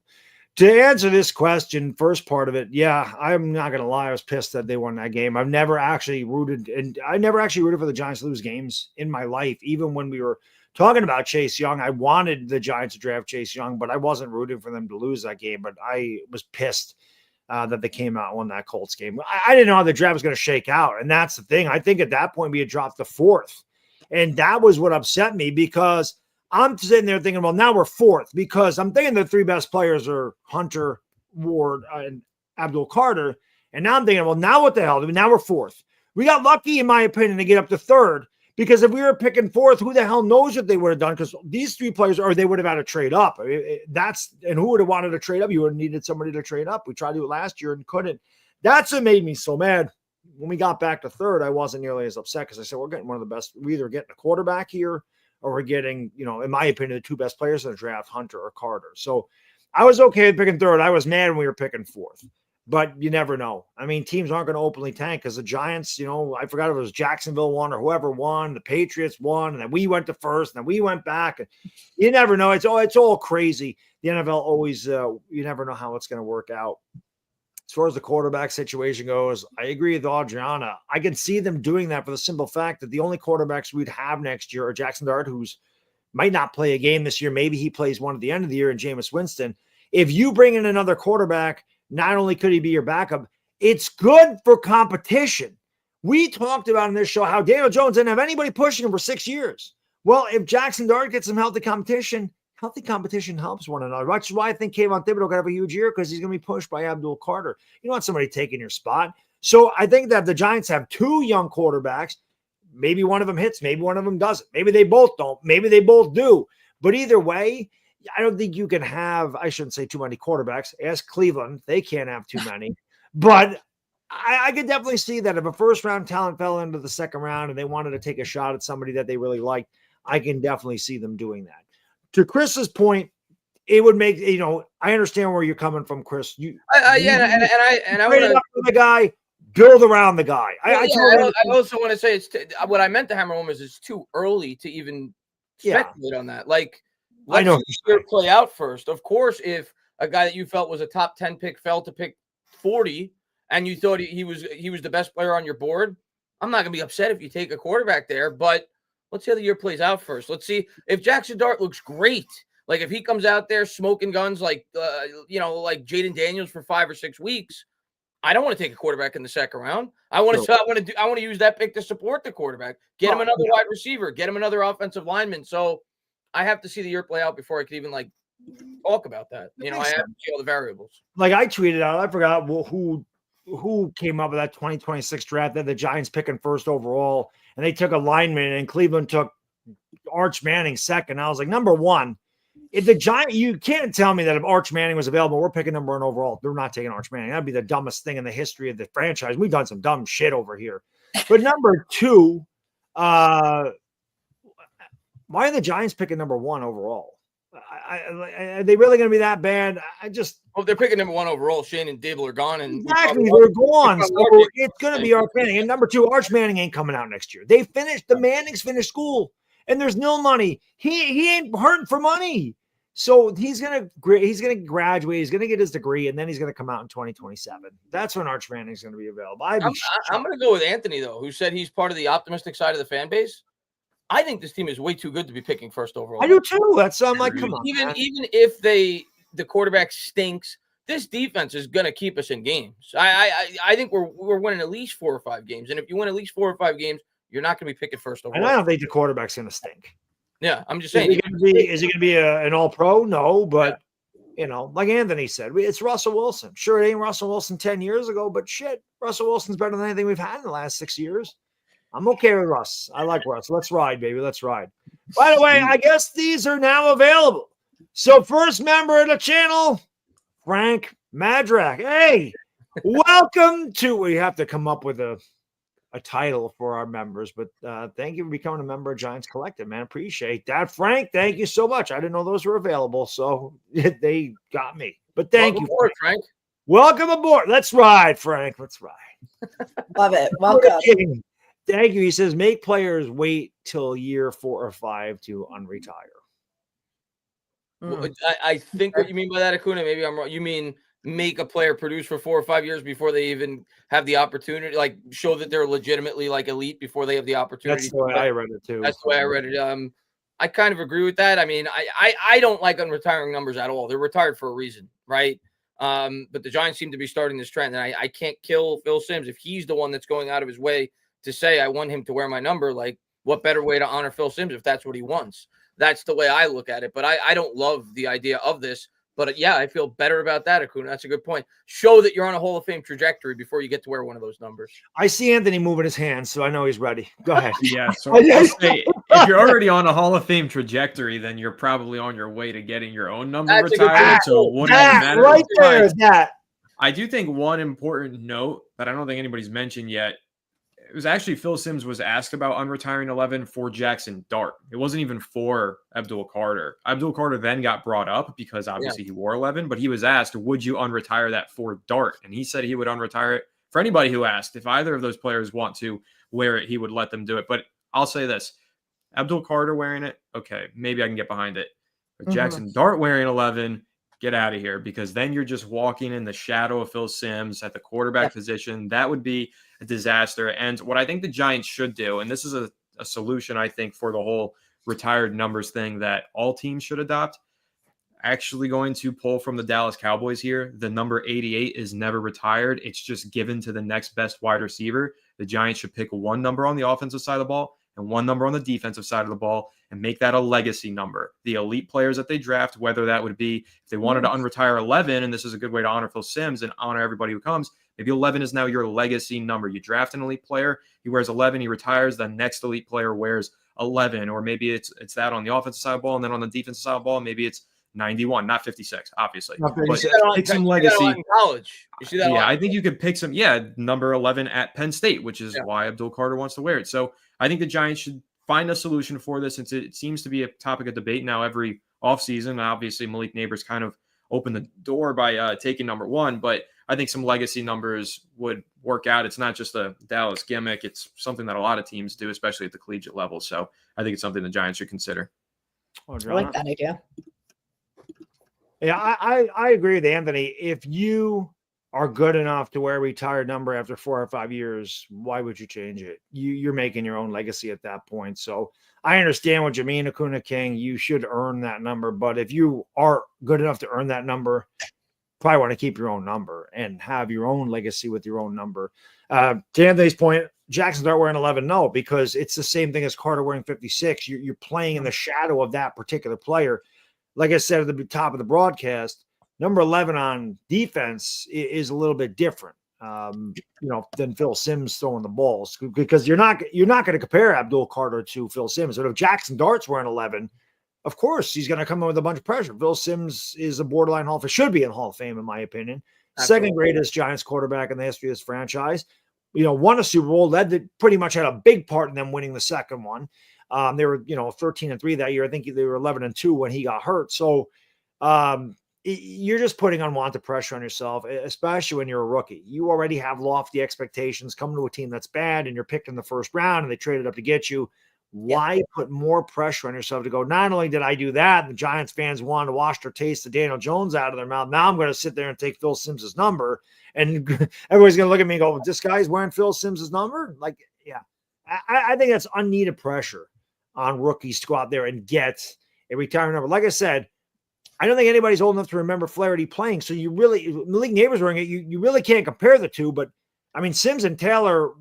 To answer this question, first part of it, yeah, I'm not going to lie. I was pissed that they won that game. I never actually rooted for the Giants to lose games in my life. Even when we were talking about Chase Young, I wanted the Giants to draft Chase Young, but I wasn't rooting for them to lose that game. But I was pissed that they came out and won that Colts game. I didn't know how the draft was going to shake out. And that's the thing. I think at that point we had dropped the 4th. And that was what upset me, because I'm sitting there thinking, well, now we're 4th, because I'm thinking the 3 best players are Hunter, Ward, and Abdul Carter. And now I'm thinking, well, now what the hell? Now we're 4th. We got lucky, in my opinion, to get up to 3rd, because if we were picking 4th, who the hell knows what they would have done? Because these 3 players, or they would have had to trade up. And who would have wanted to trade up? You would have needed somebody to trade up. We tried to do it last year and couldn't. That's what made me so mad. When we got back to 3rd, I wasn't nearly as upset, because I said, we're getting one of the best. We're either getting a quarterback here, or we're getting, in my opinion, the 2 best players in the draft, Hunter or Carter. So I was okay with picking 3rd. I was mad when we were picking 4th, but you never know. I mean, teams aren't going to openly tank, because the Giants, I forgot if it was Jacksonville won or whoever won, the Patriots won, and then we went to 1st, and then we went back. You never know. It's all crazy. The NFL always, you never know how it's going to work out. As far as the quarterback situation goes, I agree with Adriana. I can see them doing that for the simple fact that the only quarterbacks we'd have next year are Jaxson Dart, who's might not play a game this year. Maybe he plays one at the end of the year, and Jameis Winston. If you bring in another quarterback, not only could he be your backup, it's good for competition. We talked about in this show how Daniel Jones didn't have anybody pushing him for 6 years. Well, if Jaxson Dart gets some healthy competition helps one another. Which is why I think Kayvon Thibodeau could have a huge year, because he's going to be pushed by Abdul Carter. You don't want somebody taking your spot. So I think that the Giants have 2 young quarterbacks. Maybe one of them hits. Maybe one of them doesn't. Maybe they both don't. Maybe they both do. But either way, I don't think you can have, I shouldn't say too many quarterbacks. Ask Cleveland. They can't have too many. But I could definitely see that if a first round talent fell into the second round and they wanted to take a shot at somebody that they really liked, I can definitely see them doing that. To Chris's point, it would make, I understand where you're coming from, Chris. I want to the guy, build around the guy. I also want to say what I meant to hammer home is it's too early to even speculate on that. Like, let's see it play out first. Of course, if a guy that you felt was a top 10 pick fell to pick 40 and you thought he was the best player on your board, I'm not going to be upset if you take a quarterback there, but let's see how the year plays out first. Let's see if Jaxson Dart looks great. Like if he comes out there smoking guns like Jaden Daniels for 5 or 6 weeks, I don't want to take a quarterback in the second round. I want to use that pick to support the quarterback. Get him another wide receiver. Get him another offensive lineman. So I have to see the year play out before I can even talk about that. I have to see all the variables. Like I tweeted out, I forgot who came up with that 2026 draft that the Giants picking first overall, and they took a lineman, and Cleveland took Arch Manning second. I was like, number one. If the Giant, you can't tell me that if Arch Manning was available, we're picking number 1 overall. They're not taking Arch Manning. That'd be the dumbest thing in the history of the franchise. We've done some dumb shit over here. But number 2, why are the Giants picking number 1 overall? Are they really going to be that bad? They're picking number 1 overall. Shane and Daboll are gone, and exactly they're gone. So it's going to be Arch Manning. And number 2, Arch Manning ain't coming out next year. The Mannings finished school, and there's no money. He ain't hurting for money. So he's gonna graduate. He's gonna get his degree, and then he's gonna come out in 2027. That's when Arch Manning's gonna be available. I'm gonna go with Anthony though, who said he's part of the optimistic side of the fan base. I think this team is way too good to be picking first overall. I do too. That's I'm like, come on. Even if the quarterback stinks, this defense is gonna keep us in games. I think we're winning at least 4 or 5 games, and if you win at least 4 or 5 games, you're not gonna be picking first overall. And I don't think the quarterback's gonna stink. Yeah, I'm just saying. Is he going to be an all-pro? No, but, like Anthony said, it's Russell Wilson. Sure, it ain't Russell Wilson 10 years ago, but shit, Russell Wilson's better than anything we've had in the last 6 years. I'm okay with Russ. I like Russ. Let's ride, baby. Let's ride. By the way, I guess these are now available. So first member of the channel, Frank Madrak. Hey, welcome to – we have to come up with a title for our members, but thank you for becoming a member of Giants Collective, man. Appreciate that. Frank, thank you so much. I didn't know those were available, so they got me. But thank you, aboard, Frank. Welcome aboard. Let's ride, Frank. Let's ride. Love it. Welcome. Thank you. He says, make players wait till year 4 or 5 to unretire. Well, I think what you mean by that, Acuna, maybe I'm wrong. You mean make a player produce for 4 or 5 years before they even have the opportunity, like show that they're legitimately like elite before they have the opportunity. That's the way I read it too. That's the way I read it. I kind of agree with that. I mean, I don't like unretiring numbers at all. They're retired for a reason, right? But the Giants seem to be starting this trend, and I can't kill Phil Simms if he's the one that's going out of his way to say I want him to wear my number. Like, what better way to honor Phil Simms if that's what he wants? That's the way I look at it. But I don't love the idea of this. But yeah, I feel better about that, Acuna. That's a good point. Show that you're on a Hall of Fame trajectory before you get to wear one of those numbers. I see Anthony moving his hands, so I know he's ready. Go ahead. Yeah, so I'll say, if you're already on a Hall of Fame trajectory, then you're probably on your way to getting your own number retired. So it wouldn't matter. Right there is that. I do think one important note that I don't think anybody's mentioned yet. It was actually Phil Simms was asked about unretiring 11 for Jaxson Dart. It wasn't even for Abdul Carter. Abdul Carter then got brought up because obviously he wore 11, but he was asked, would you unretire that for Dart? And he said he would unretire it for anybody who asked. If either of those players want to wear it, he would let them do it. But I'll say this, Abdul Carter wearing it, okay, maybe I can get behind it. But Jaxson Dart wearing 11, get out of here, because then you're just walking in the shadow of Phil Simms at the quarterback position. That would be a disaster. And what I think the Giants should do, and this is a solution, I think, for the whole retired numbers thing that all teams should adopt, actually going to pull from the Dallas Cowboys here. The number 88 is never retired. It's just given to the next best wide receiver. The Giants should pick one number on the offensive side of the ball and one number on the defensive side of the ball and make that a legacy number. The elite players that they draft, whether that would be if they wanted to unretire 11, and this is a good way to honor Phil Simms and honor everybody who comes, maybe 11 is now your legacy number. You draft an elite player, he wears 11, he retires, the next elite player wears 11, or maybe it's that on the offensive side of the ball, and then on the defensive side of the ball, maybe it's 91, not 56, obviously. Not But 56. pick some You see that a lot legacy. in college. You see that a Yeah, lot. I think you could pick some. Yeah, number 11 at Penn State, which is why Abdul Carter wants to wear it. So I think the Giants should find a solution for this, since it seems to be a topic of debate now every offseason. Obviously, Malik Neighbors kind of opened the door by taking number 1, but I think some legacy numbers would work out. It's not just a Dallas gimmick. It's something that a lot of teams do, especially at the collegiate level. So I think it's something the Giants should consider. I like that idea. Yeah, I agree with Anthony. If you are good enough to wear a retired number after 4 or 5 years, why would you change it? You're making your own legacy at that point. So I understand what you mean, Acuna King. You should earn that number. But if you are good enough to earn that number, probably want to keep your own number and have your own legacy with your own number. To Anthony's point, Jaxson start wearing 11. No, because it's the same thing as Carter wearing 56. You're playing in the shadow of that particular player. Like I said at the top of the broadcast, number 11 on defense is a little bit different, than Phil Simms throwing the balls, because you're not going to compare Abdul Carter to Phil Simms. But if Jaxson Dart's wearing 11, of course he's going to come in with a bunch of pressure. Phil Simms is a borderline Hall of Fame, should be in Hall of Fame in my opinion. Absolutely. Second greatest Giants quarterback in the history of this franchise. Won a Super Bowl, pretty much had a big part in them winning the second one. They were, 13-3 that year. I think they were 11-2 when he got hurt. So you're just putting unwanted pressure on yourself, especially when you're a rookie. You already have lofty expectations coming to a team that's bad, and you're picked in the first round and they traded up to get you. Why put more pressure on yourself to go, not only did I do that, the Giants fans wanted to wash their taste of Daniel Jones out of their mouth. Now I'm going to sit there and take Phil Simms' number, and everybody's going to look at me and go, this guy's wearing Phil Simms' number? I think that's unneeded pressure on rookies to go out there and get a retirement number. Like I said, I don't think anybody's old enough to remember Flaherty playing. So Malik Neighbors wearing it, you really can't compare the two. But I mean, Simms and Taylor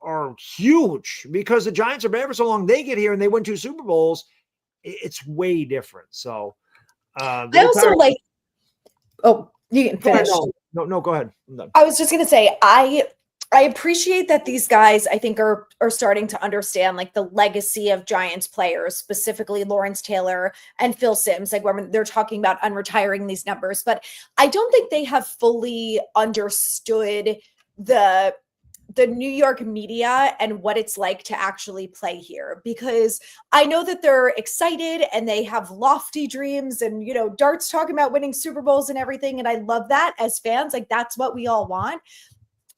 are huge because the Giants are bad for so long. They get here and they win 2 Super Bowls. It's way different. So I also like. Oh, you can finish. No, go ahead. I was just gonna say I appreciate that these guys, I think, are starting to understand like the legacy of Giants players, specifically Lawrence Taylor and Phil Simms, like when they're talking about unretiring these numbers. But I don't think they have fully understood the New York media and what it's like to actually play here, because I know that they're excited and they have lofty dreams, and Dart's talking about winning Super Bowls and everything, and I love that as fans. Like, that's what we all want.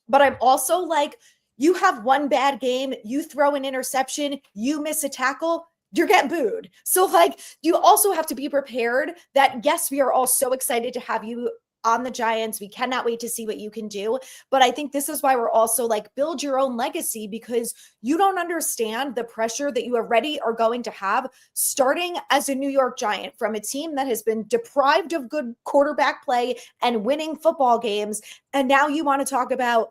But I'm also like, you have one bad game, you throw an interception, you miss a tackle, you're getting booed. So like, you also have to be prepared that, yes, we are all so excited to have you on the Giants. We cannot wait to see what you can do. But I think this is why we're also like, build your own legacy, because you don't understand the pressure that you already are going to have starting as a New York Giant from a team that has been deprived of good quarterback play and winning football games. And now you want to talk about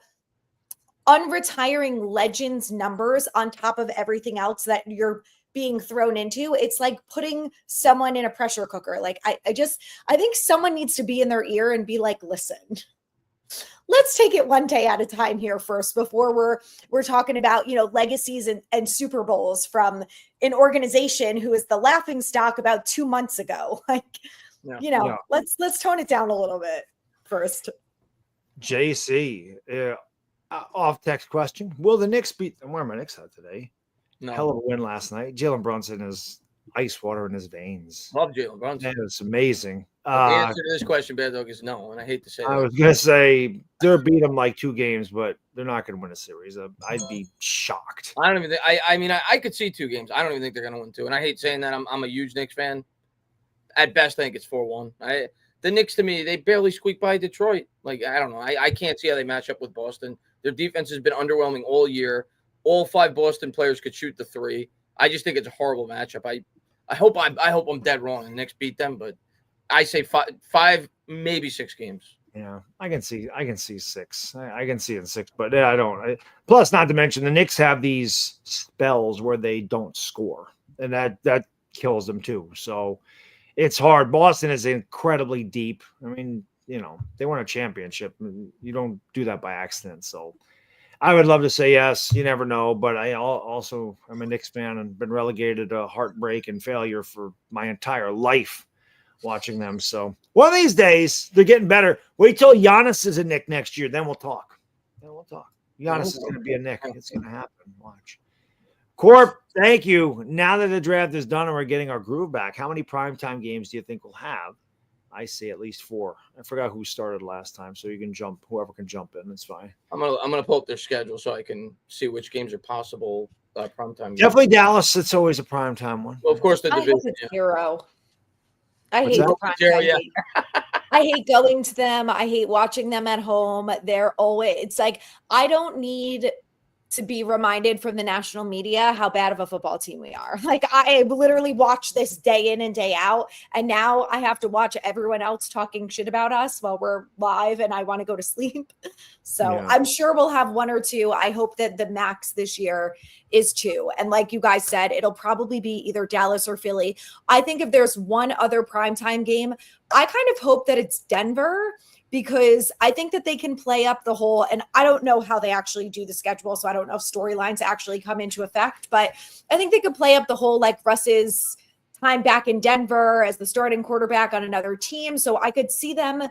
unretiring legends numbers on top of everything else that you're being thrown into. It's like putting someone in a pressure cooker. Like I think someone needs to be in their ear and be like, listen, let's take it one day at a time here first before we're talking about, legacies and Super Bowls from an organization who is the laughing stock about 2 months ago. Like, let's tone it down a little bit first. JC, off text question. Will the Knicks beat? I'm wearing my Knicks hat today. No. Hell of a win last night. Jalen Brunson is ice water in his veins. Love Jalen Brunson. That is amazing. The answer to this question, Bad Dog, is no, and I hate to say that. I was going to say they'll beat them like 2 games, but they're not going to win a series. I'd be shocked. I don't even think. I could see 2 games. I don't even think they're going to win 2. And I hate saying that. I'm a huge Knicks fan. At best, I think it's 4-1. The Knicks, to me, they barely squeak by Detroit. Like, I don't know. I can't see how they match up with Boston. Their defense has been underwhelming all year. All 5 Boston players could shoot the 3. I just think it's a horrible matchup. I hope I'm dead wrong and the Knicks beat them, but I say 5, maybe 6 games. Yeah, I can see 6. I can see it in 6, but I don't. Plus, not to mention, the Knicks have these spells where they don't score, and that kills them too. So it's hard. Boston is incredibly deep. I mean, they won a championship. You don't do that by accident. So I would love to say yes. You never know. But I'm a Knicks fan and been relegated to heartbreak and failure for my entire life. watching them. So one of these days, they're getting better. Wait till Giannis is a Knick next year. Then we'll talk. Giannis is going to be a Knick. It's going to happen. Watch. Corp, thank you. Now that the draft is done and we're getting our groove back, how many primetime games do you think we'll have? I say at least 4. I forgot who started last time, so you can jump. Whoever can jump in, it's fine. I'm gonna pull up their schedule so I can see which games are possible primetime games. Definitely Dallas. It's always a primetime one. Well, of course, the I division. hope it's 0. I What's hate that? the Zero, primetime game. I hate going to them. I hate watching them at home. They're always, it's like, I don't need to be reminded from the national media how bad of a football team we are. Like, I literally watch this day in and day out, and now I have to watch everyone else talking shit about us while we're live, and I want to go to sleep. So Yeah. I'm sure we'll have 1 or 2. I hope that the max this year is 2. And like you guys said, it'll probably be either Dallas or Philly. I think if there's one other primetime game, I kind of hope that it's Denver, because I think that they can play up the whole, and I don't know how they actually do the schedule, so I don't know if storylines actually come into effect, but I think they could play up the whole, like, Russ's time back in Denver as the starting quarterback on another team. So I could see them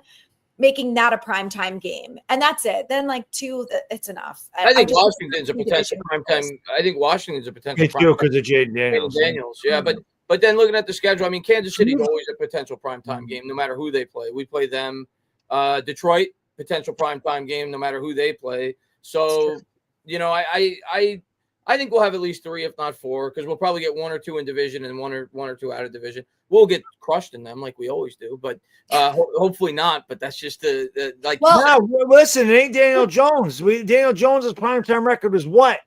making that a primetime game. And that's it. Then, like, 2, it's enough. I think just- Washington's a potential primetime. I think Washington's a potential It's you because of Jaden Daniels. Daniels. Yeah, but then looking at the schedule, I mean, Kansas City's always a potential primetime game, no matter who they play. We play them. Detroit, potential primetime game, no matter who they play. So, you know, I think we'll have at least 3, if not 4, because we'll probably get 1 or 2 in division and one or two out of division. We'll get crushed in them like we always do, but hopefully not. But that's just the like. Well, no, listen, it ain't Daniel Jones. Daniel Jones's primetime record was what?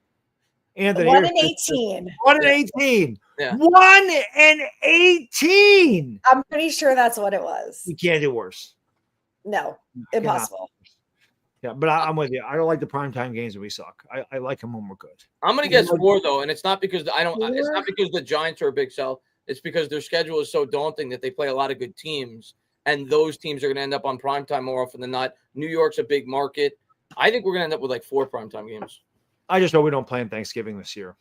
Anthony, 1-18. 1-18. Yeah. 1-18. I'm pretty sure that's what it was. You can't do worse. No, impossible. Yeah, but I'm with you. I don't like the primetime games when we suck. I like them when we're good. I'm gonna guess 4 though, and it's not because It's not because the Giants are a big sell. It's because their schedule is so daunting that they play a lot of good teams, and those teams are gonna end up on primetime more often than not. New York's a big market. I think we're gonna end up with like 4 primetime games. I just hope we don't play in Thanksgiving this year.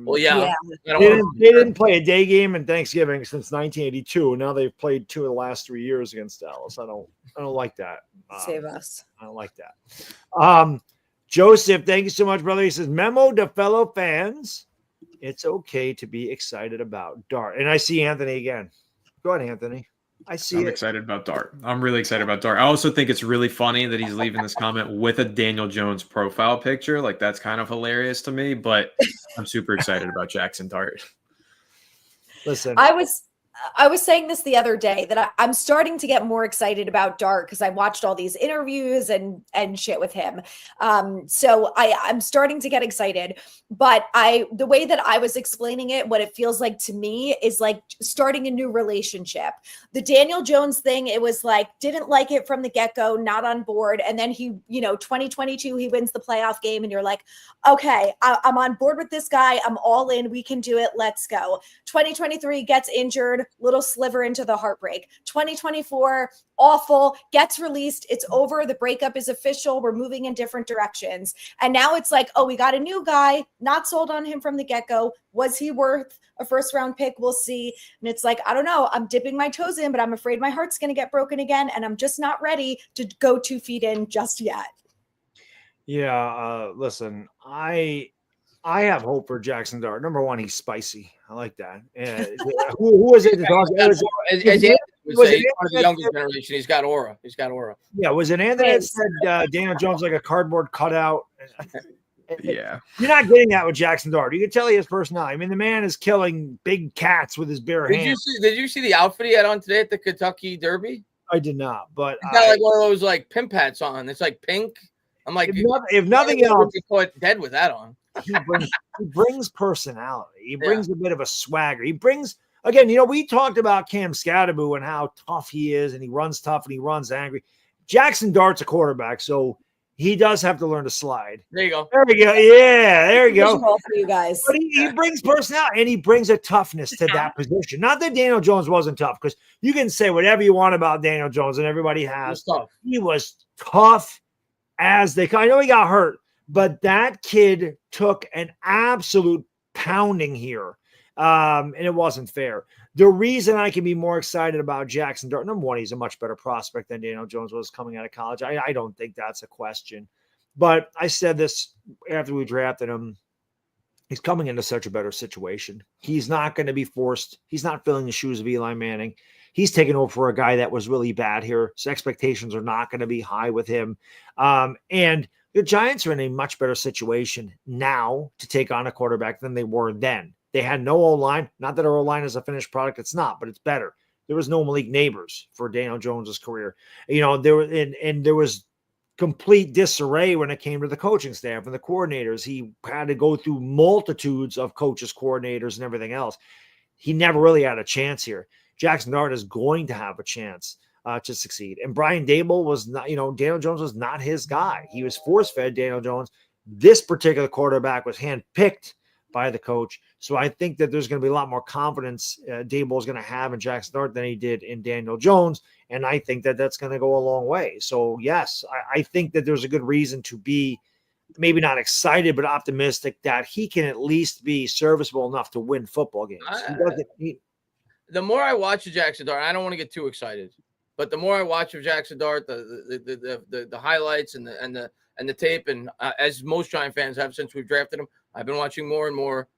Well, yeah. They didn't play a day game in Thanksgiving since 1982. Now they've played 2 of the last 3 years against Dallas. I don't like that. Save us. I don't like that. Joseph, thank you so much, brother. He says, memo to fellow fans. It's okay to be excited about Dart. And I see Anthony again. Go ahead, Anthony. I'm excited about Dart. I'm really excited about Dart. I also think it's really funny that he's leaving this comment with a Daniel Jones profile picture. Like, that's kind of hilarious to me, but I'm super excited about Jaxson Dart. Listen, I was saying this the other day that I'm starting to get more excited about Dart because I watched all these interviews and shit with him. So I'm starting to get excited, but the way that I was explaining it, what it feels like to me is like starting a new relationship. The Daniel Jones thing, it was like, didn't like it from the get-go, not on board. And then he, 2022, he wins the playoff game and you're like, okay, I'm on board with this guy. I'm all in. We can do it. Let's go. 2023 gets injured. Little sliver into the heartbreak. 2024, awful, gets released. It's over. The breakup is official. We're moving in different directions. And now it's like, oh, we got a new guy, not sold on him from the get-go. Was he worth a first-round pick? We'll see. And it's like, I don't know. I'm dipping my toes in, but I'm afraid my heart's going to get broken again. And I'm just not ready to go 2 feet in just yet. Yeah, listen, I have hope for Jaxson Dart. Number one, he's spicy. I like that. Who was it? As Anthony would say, he's part of the younger generation. He's got aura. Yeah, was it Anthony that said Daniel Jones like a cardboard cutout? Yeah. You're not getting that with Jaxson Dart. You can tell he has personality. I mean, the man is killing big cats with his bare hands. Did you see the outfit he had on today at the Kentucky Derby? I did not, but he's got like one of those like pimp hats on. It's like pink. I'm like, if nothing else, be caught dead with that on. He brings personality. He brings a bit of a swagger. He brings, again, we talked about Cam Scatterbo and how tough he is, and he runs tough and he runs angry. Jaxson Dart's a quarterback, so he does have to learn to slide. There you go. There we go. Yeah, there you go. For you guys. But he brings personality, and he brings a toughness to that position. Not that Daniel Jones wasn't tough, because you can say whatever you want about Daniel Jones, and everybody has. He was tough as they. I know he got hurt, but that kid took an absolute pounding here. And it wasn't fair. The reason I can be more excited about Jaxson Dart, number one, he's a much better prospect than Daniel Jones was coming out of college. I don't think that's a question. But I said this after we drafted him. He's coming into such a better situation. He's not going to be forced. He's not filling the shoes of Eli Manning. He's taking over for a guy that was really bad here. So expectations are not going to be high with him. And the Giants are in a much better situation now to take on a quarterback than they were then. They had no O-line. Not that our O-line is a finished product. It's not, but it's better. There was no Malik Neighbors for Daniel Jones's career. There was complete disarray when it came to the coaching staff and the coordinators. He had to go through multitudes of coaches, coordinators, and everything else. He never really had a chance here. Jaxson Dart is going to have a chance to succeed. And Brian Daboll was not, Daniel Jones was not his guy. He was force-fed Daniel Jones. This particular quarterback was handpicked by the coach. So I think that there's going to be a lot more confidence Daboll is going to have in Jaxson Dart than he did in Daniel Jones. And I think that that's going to go a long way. So yes, I think that there's a good reason to be maybe not excited, but optimistic that he can at least be serviceable enough to win football games. The more I watch of Jaxson Dart, I don't want to get too excited, but the more I watch of Jaxson Dart, the highlights and the tape, and as most Giant fans have since we've drafted him, I've been watching more and more.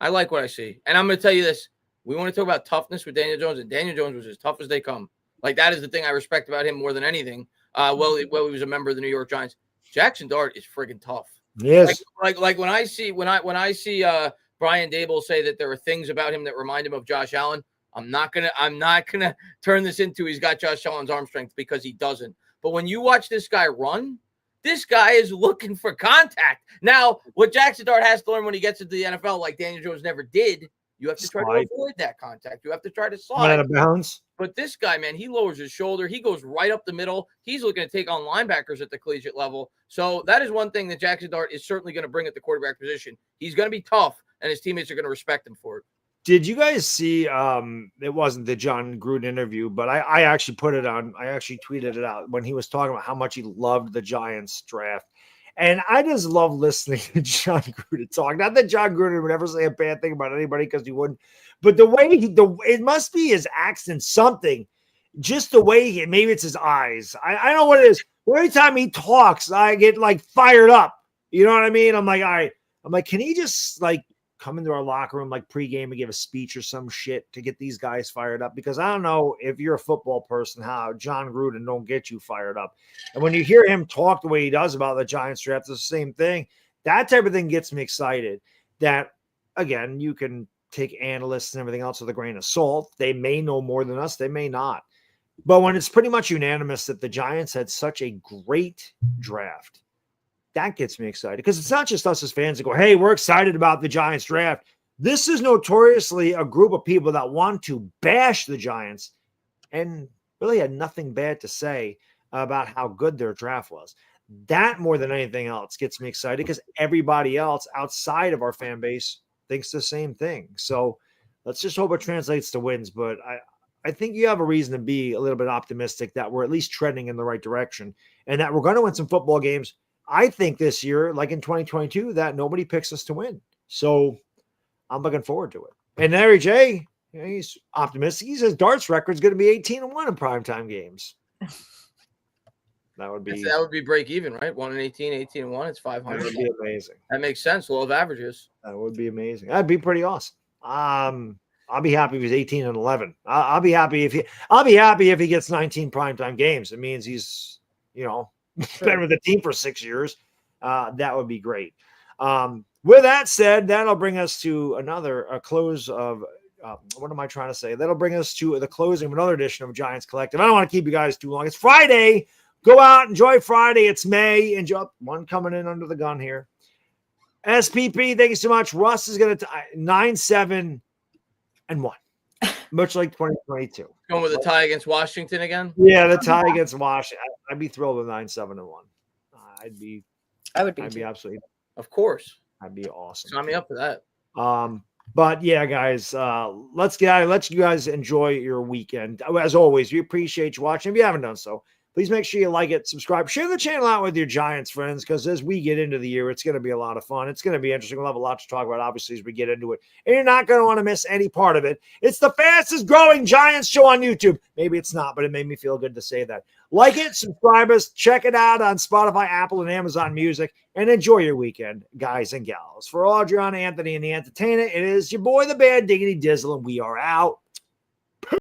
I like what I see. And I'm going to tell you this. We want to talk about toughness with Daniel Jones, and Daniel Jones was as tough as they come. Like, that is the thing I respect about him more than anything. He was a member of the New York Giants. Jaxson Dart is friggin' tough. Yes. Like when I see Brian Daboll say that there are things about him that remind him of Josh Allen, I'm not gonna turn this into he's got Josh Allen's arm strength, because he doesn't. But when you watch this guy run, this guy is looking for contact. Now, what Jaxson Dart has to learn when he gets into the NFL, like Daniel Jones never did, you have to try to avoid that contact. You have to try to slide out of bounds. But this guy, man, he lowers his shoulder. He goes right up the middle. He's looking to take on linebackers at the collegiate level. So that is one thing that Jaxson Dart is certainly going to bring at the quarterback position. He's going to be tough, and his teammates are going to respect him for it. Did you guys see, it wasn't the John Gruden interview, but I actually put it on, I actually tweeted it out when he was talking about how much he loved the Giants draft. And I just love listening to John Gruden talk. Not that John Gruden would ever say a bad thing about anybody, because he wouldn't. But the way it must be his accent, something. Just the way maybe it's his eyes. I don't know what it is. Every time he talks, I get like fired up. You know what I mean? I'm like, all right. I'm like, can he just like come into our locker room like pregame and give a speech or some shit to get these guys fired up? Because I don't know if you're a football person, how John Gruden don't get you fired up. And when you hear him talk the way he does about the Giants draft, it's the same thing. That type of thing gets me excited. That, again, you can take analysts and everything else with a grain of salt. They may know more than us. They may not. But when it's pretty much unanimous that the Giants had such a great draft, that gets me excited, because it's not just us as fans that go, hey, we're excited about the Giants draft. This is notoriously a group of people that want to bash the Giants and really had nothing bad to say about how good their draft was. That, more than anything else, gets me excited, because everybody else outside of our fan base thinks the same thing. So let's just hope it translates to wins. But I think you have a reason to be a little bit optimistic that we're at least trending in the right direction and that we're going to win some football games. I think this year, like in 2022, that nobody picks us to win. So I'm looking forward to it. And Larry J, he's optimistic. He says Dart's record is going to be 18-1 in primetime games. That would be break even, right? 1-18, 18-1. It's 500. That would be amazing. That makes sense. Law of averages. That would be amazing. That'd be pretty awesome. I'll be happy if he's 18-11. I'll be happy if he gets 19 primetime games. It means he's, been with the team for 6 years. That would be great. With that said, that'll bring us to a close of what am I trying to say? That'll bring us to the closing of another edition of Giants Collective. I don't want to keep you guys too long. It's Friday. Go out, enjoy Friday. It's May. Enjoy one coming in under the gun here. SPP, thank you so much. Russ is going to 9-7-1, much like 2022. Going with the tie against Washington again? Yeah, the tie against Washington. I'd be thrilled with 9-7-1. I'd be absolutely. Of course. That'd be awesome. Sign me up for that. But yeah, guys, let's let you guys enjoy your weekend. As always, we appreciate you watching. If you haven't done so, Please make sure you like it, subscribe, share the channel out with your Giants friends, because as we get into the year, it's going to be a lot of fun. It's going to be interesting. We'll have a lot to talk about, obviously, as we get into it. And you're not going to want to miss any part of it. It's the fastest growing Giants show on YouTube. Maybe it's not, but it made me feel good to say that. Like it, subscribe us, check it out on Spotify, Apple, and Amazon Music, and enjoy your weekend, guys and gals. For Adriana, Anthony, and the Entertainer, it is your boy, the Bad Diggity Dizzle, and we are out.